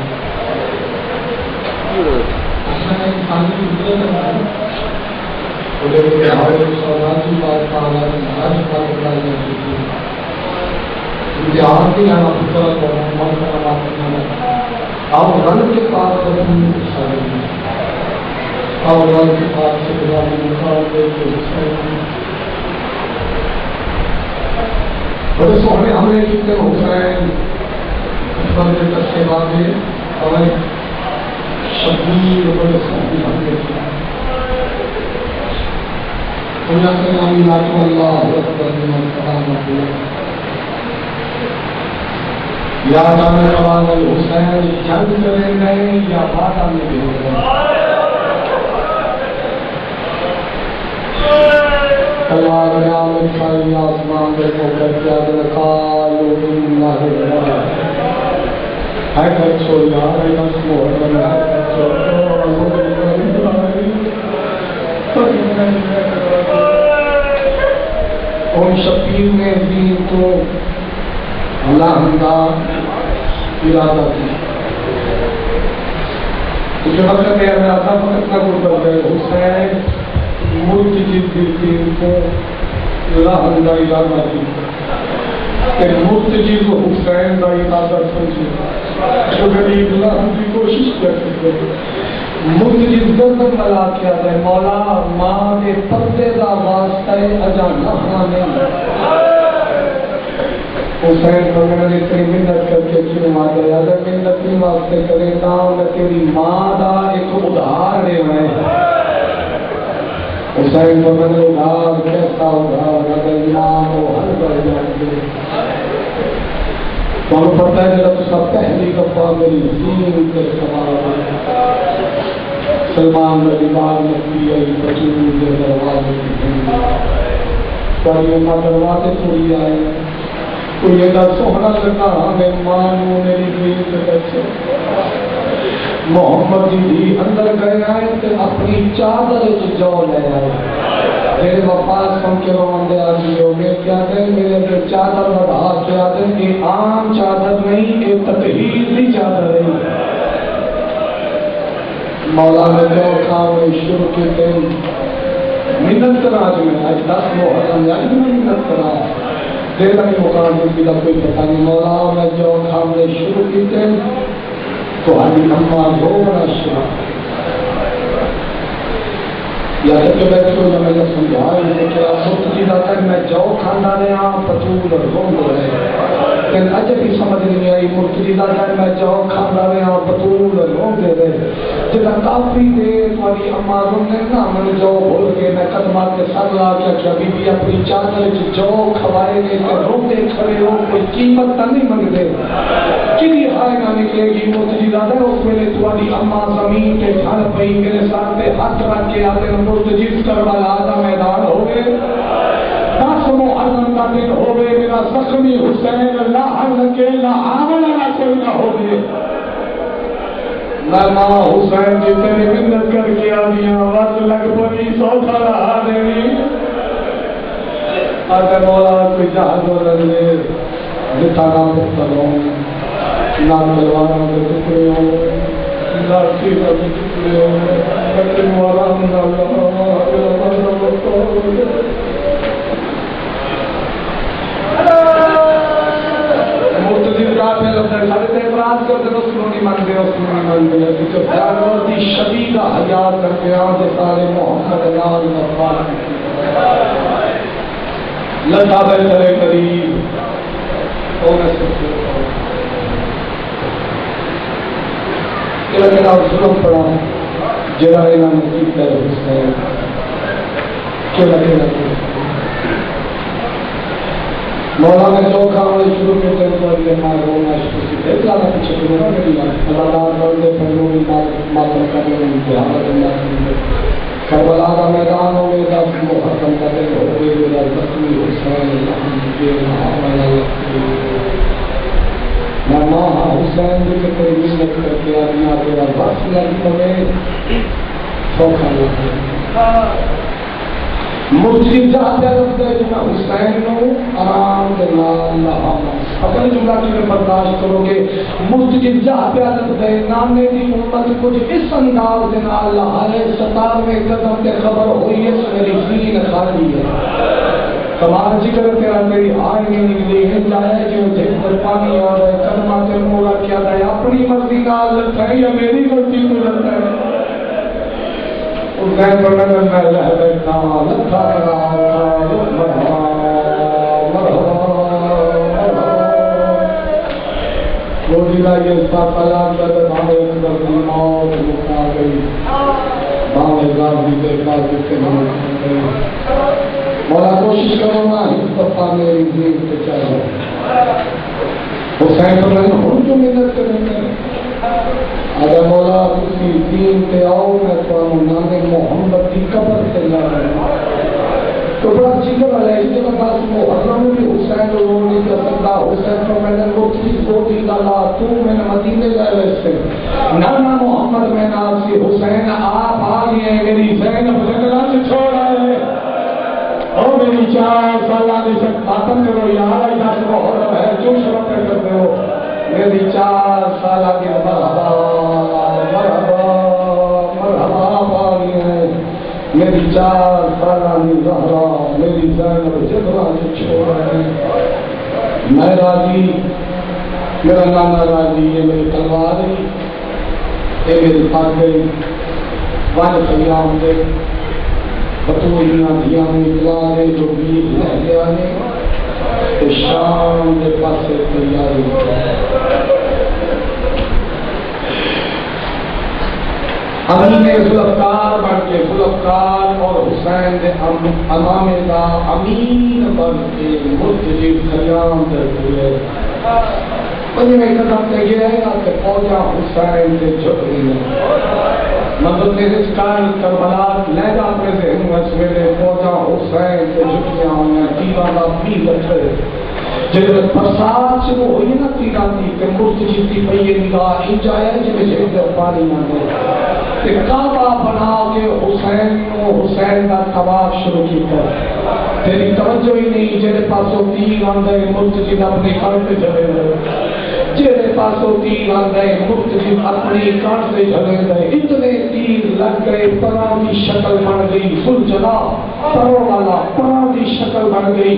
حسین خانی سوراتی بات پانا ہر بات کرنے کی مجھے آتی ہے آپ کا من کرنا آپ رن کے پاس اور رن کے پاس سے مقابلے کے بڑے سونے ہمیں کتنے حسین اس پر کے بعد ہمیں شبیر بڑے سونے ہم نے کیا یا جانے والے حسین جنگ کریں گے یا بادہ میں بھی ہو گئے کلار نیام ساری آسمان دیکھو کر کیا دلکالو اللہ ہے کچھو یار ہے کچھو اور شبیر نے دین کو اللہ کا ارادہ کی کچھ وقت میں آتا وقت نہ کچھ کر گئے حسین ملک جیت دین کو اللہ کا ارادہ کی کہ مفت جیت حسین کا ارادہ سمجھے جو غریب اللہ کی کوشش کرتے تھے مفت جدت ملا کیا ہے مولا ماں کے پردے کا واسطہ اجانا نہیں حسین کو میں نے اتنی محنت کر کے کیوں آ گیا اگر محنت کی واسطے کرے گا میں تیری ماں کا ایک ادھار دے میں حسین کو میں نے ادھار کیسا ادھار اگر نام ہو ہر بڑھ جائیں گے تمہیں پتہ ہے جب سب پہلی دفعہ میری دین کے سوال سلمان کا دماغ میں کی آئی بچوں کے دروازے پر یہ دروازے تھوڑی آئے کوئی ایڈا سونا لگا ہمیں مانو میری بیت بچے محمد جی اندر گئے آئے تو اپنی چادر جو لے آئے میرے وفاس ہم کے روندے آجی ہو گئے کیا دیں میرے جو چادر بڑھا کیا دیں یہ عام چادر نہیں یہ تطہیر دی چادر ہے مولا نے جو کام شروع کی دن محنت کرا جو میں آج 10 محرم جائے میں محنت کرا دیکھا کہ مقام کی لب کوئی پتہ نہیں مولا نے جو کام شروع کی دن تو ہمیں اماں دھونا شروع یا کہ بیٹھو جب میں نے سمجھایا ہے کہ مفتی لاتا میں جو کھانا نے آپ پتول اور گھوم رہے لیکن اجے بھی سمجھ نہیں آئی مفتی لاتا میں جو کھانا نے آپ پتول اور گھوم دے رہے جب کافی دیر والی اماروں نے نا میں جو بھول کے میں قدمات کے سر لا کیا بی بی اپنی چادر جو کھوائے گے کہ روتے کھڑے ہو کوئی قیمت نہ نہیں منگتے کدی ہائے نہ نکلے گی مفتی لاتا اس میں نے تمہاری اماں زمین پہ کھڑ پئی میرے ساتھ پہ ہاتھ رکھ کے آتے مرتجیز کربلا کا میدان ہو گئے محرم کا دن ہوگے میرا زخمی حسین لاہر لگے لاہر کوئی نہ ہوگے میں ماں حسین جی تیری منت کر کے آدیا وقت لگ پڑی سوکھا رہا دینی اگر مولا کوئی جہاز و رنگے جتا نام پتر ہوں نہ تلواروں کے ٹکڑے ہوں نہ سیروں کے ٹکڑے ہوں لیکن ورحم مرتضی رات میں لفظ خالد اعتراض کرتے تو سنونی مانگے اور سنونی مانگے کہ پیارورتی شدید حیات کر کے آن سال محمد یاد مفاد لتا بہتر قریب اور لیکن آپ ظلم پڑا جرا انہوں نے کی کر حسین کیوں لگے لگے مولانا چوکھا والے شروع میں تنظر کے مار رونا شروع سے دیکھ لانا پیچھے رونا نہیں لانا اللہ دار دردے پہلو بھی ماتم کرنے میں انتحامت اللہ کرنے کربلا کا میدان ہو گئے دس محرم کا دن ہو گئے میرا زخمی حسین میں ماں حسین جی کے کوئی منت کر کے آدمی تیرا بس لگ پڑے سوکھا لگ مسجد جاتے رکھتے جنہیں حسین نو آرام دے نال لہانا اپنے جملہ کی میں برداشت کرو گے مسجد جاتے رکھتے نانے دی امت کچھ اس انداز دے نال لہانے 97 قدم تے خبر ہوئی ہے میری زین خالی ہے تمہارا ذکر تیرا میری آئیں نکلی ہے جائے جو جھر پانی اور قدمہ تے مورا کیا دائے اپنی مرضی نال لگتا ہے یا میری غلطی تو لگتا ہے حسین پر نظر میں لہ بیٹھا لکھا مرحبا وہ دیلا یہ ساتھایا جب بھاوے اکبر کی موت مکا گئی بھاوے غازی کے قاضی کے موت گئی مولا کوشش کرو نا حفظہ میری دین پہ چاہو حسین پر نظر ہوں جو محنت کریں گے اگر مولا کسی دین پہ آؤ میں تو نام محمد کی قبر سے لا رہا تو بڑا ذکر علیہ جب بس محرم بھی حسین روڑی کا سکتا حسین کو میں نے مرتضی کو دی لالا تو میں نے مدینے جائے ویسے نانا محمد میں ناسی حسین آپ آگئے میری زینب جنگلہ سے چھوڑ آئے اور میری 4 سالہ نے سے خاتم کرو یار ایسا سے محرم ہے جو شرف کرتے ہو میری 4 سالہ کی مرحبا مرحبا مرحبا پاگی ہے میری 4 سالہ کی زہرا میری زینب جگرہ سے چھوڑ ہے میں راضی میرا نانا راضی یہ میری تلواری یہ میری پاگئی وان خیام دے بطوریاں دھیاں نکلا لے جو بھی لہ گیا نے شام کے پاس تیاری امین ذوالفقار بن کے ذوالفقار اور حسین دے امام دا امین بن کے مرتضی خیام دے ہوئے انہیں میں قدم تے گیا ہے کہ پہنچا حسین دے جھکری مدد تیرے چکار کربلا لیدہ اپنے ذہن میں سویرے پہنچا حسین دے جھکیاں ہوئے دیوانا بھی لکھے جب برسات شروع ہوئی نا تیراتی کہ مرتضی کی پہیے نگاہ انجایا جب جب پانی نہ دے کہ کعبہ بناؤ کے حسین کا طواف شروع کی کر تیری توجہ ہی نہیں جیرے پاسوں تیر آندے مرتضی اپنی کار پہ جلے رہے جیرے پاسوں تیر آندے مرتضی اپنی کار پہ جلے رہے اتنے تیر لگ گئے پراں کی شکل بن گئی سلجھنا پروں والا پراں کی شکل بن گئی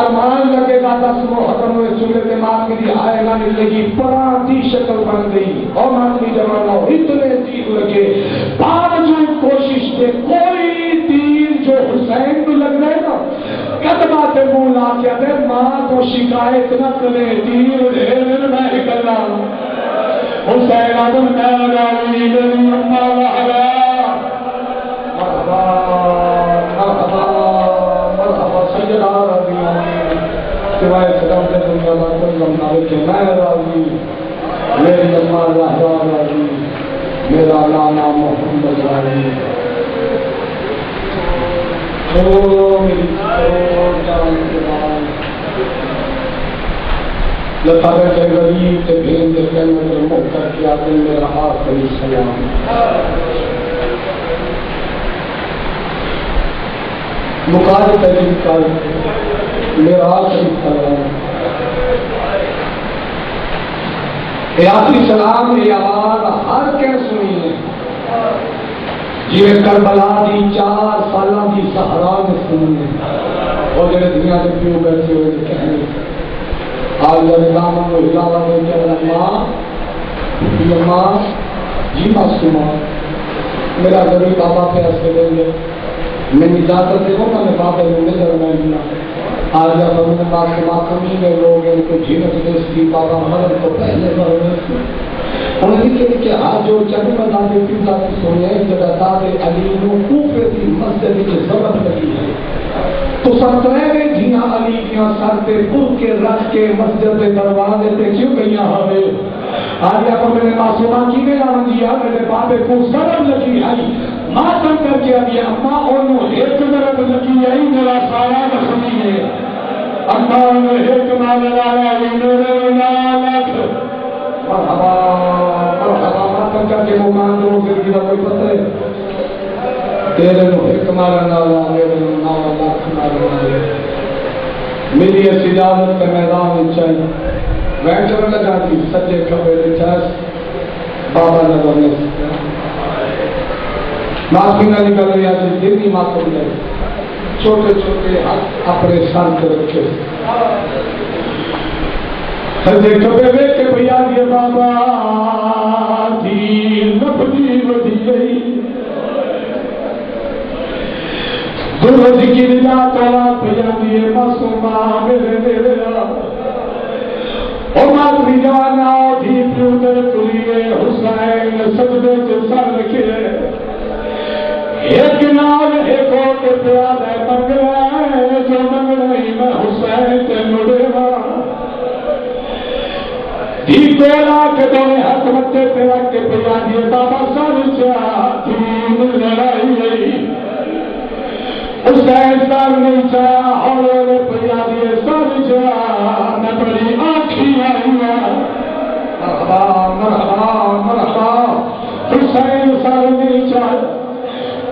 ارمان لگے گا 10 محرم ہوئے چولے کے مار کی آئے گا نکلے گی پراں کی شکل بن گئی اور مانوی جمانہ اتنے تیر لگے باوجود کوشش کے کوئی تیر جو حسین کو لگ رہے نا قدمہ تے منہ لا کے دے ماں کو شکایت نہ کرے تیر ڈھیر میں کرنا حسین آدم میرا علی میری اما رہا مرحبا مرحبا مرحبا سیدہ رضی سوائے قدم سے دنیا کا کوئی لمحہ کہ میں راضی میری اما رہا راضی میرا نانا محمد راضی میری جان کے لطالع کے غریب تے بھین دے قیمت محتر کیا دن میرا آخری سلام مقابل تجیب کر میرا آخری سلام اے آخری سلام یہ آواز ہر کے سنی ہے جی کربلا دی 4 سالہ دی سہرا میں سنی ہے اور جنہیں دنیا کے پیو بیٹھے ہوئے کہنے آج جب دامن کو ہلاوا دے کہ اللہ جی معصومہ میرا غریب بابا پیسے دیں گے میں اجازت دے گا میں بابا نے نظر میں لیا آج جب ہم نے معصومہ کمی میں لوگ ان کو جھینک دے سی بابا مرد کو پہلے مرد انہوں نے کہ آج جو چند مداد کی ذات سونے جگہ داد علی نو کوفے دی مسجد کی ضرورت لگی ہے تو سب ترے جیاں علی کیا سر پہ پور کے رکھ کے مسجد کے دروازے پہ کیوں گئیاں ہوئے آج آپ میرے معصومہ کی میں آن دیا میرے بابے کو ضرب لگی آئی ماتم کر کے ابھی اما انہوں ایک ضرب لگی آئی میرا سایہ نخلی ہے اما انہوں ایک مال لایا میرے نالک مرحبا مرحبا ماتم کر کے ممان دو زندگی کا کوئی پتہ ہے تیرے نو ایک مارا نالا میرے نو نالا لاکھ مارا نالا میری اجازت کا میدان چاہیے وینٹر لگا دی سجے کھبے چاس بابا نظر میں معافی نہ نکل رہی آج دینی ماتم لے چھوٹے چھوٹے ہاتھ اپنے سر کو رکھے سجے کھبے وے کے بھیا یہ بابا دی لبدی ودی گئی دور ذکر جاتا پیامی معصومہ میرے میرے او ماتری جوانا بھی پیودر کلیے حسین سجدے سے سر رکھے ایک نال ایک کے پیادہ منگلے جو منگلے میں حسین تے مڑے دی کولا کے دونے ہاتھ بچے پہ رکھ کے پیادی بابا سر چاہ دین لڑائی گئی حسین سر نہیں چاہا اور پیادی سر چاہ میں بڑی آنکھی آئی مرحبا مرحبا مرحبا حسین سر نہیں چاہا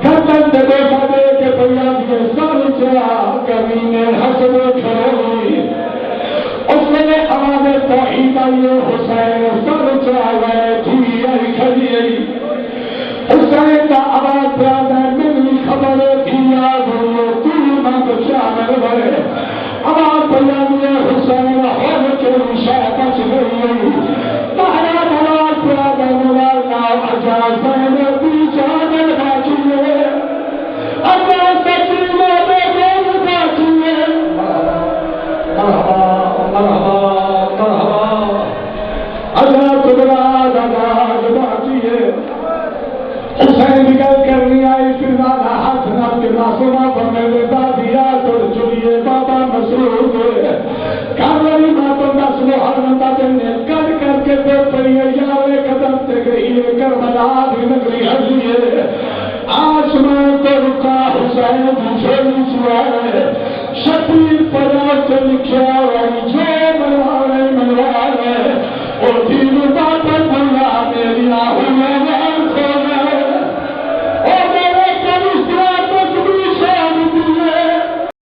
گھٹن دے دیکھا دے کے پیادی سر چاہ کمینے حسن کھڑی اس نے آواز توحید آئی حسین سر چاہ گئے جھی آئی کھڑی آئی حسین کا آواز پیادا میری خبر دیا گو تھی مند شامل بھرے آواز پیادی حسین ہر کے شاہ بچ گئی تہرا آواز پیادا مولانا اجازت بیچانے باقی اجازت بیچانے باقی مرحبا مرحبا مرحبا اجازت بیچانے باقی حسین نکل کرنی آئی پھر دادا ہاتھ نام کے معصومہ پر میرے دادیا تو چلیے بابا مسعود کاروی ماتم نسل و حرمتا دینے کر کر کے دے پڑیے یاوے قدم تے گئی کربلا بھی نگری حلیے آسمان تو رکا حسین بھوشلی سوائے شبیر پڑا تو لکھیا جو منوارے منوارے اور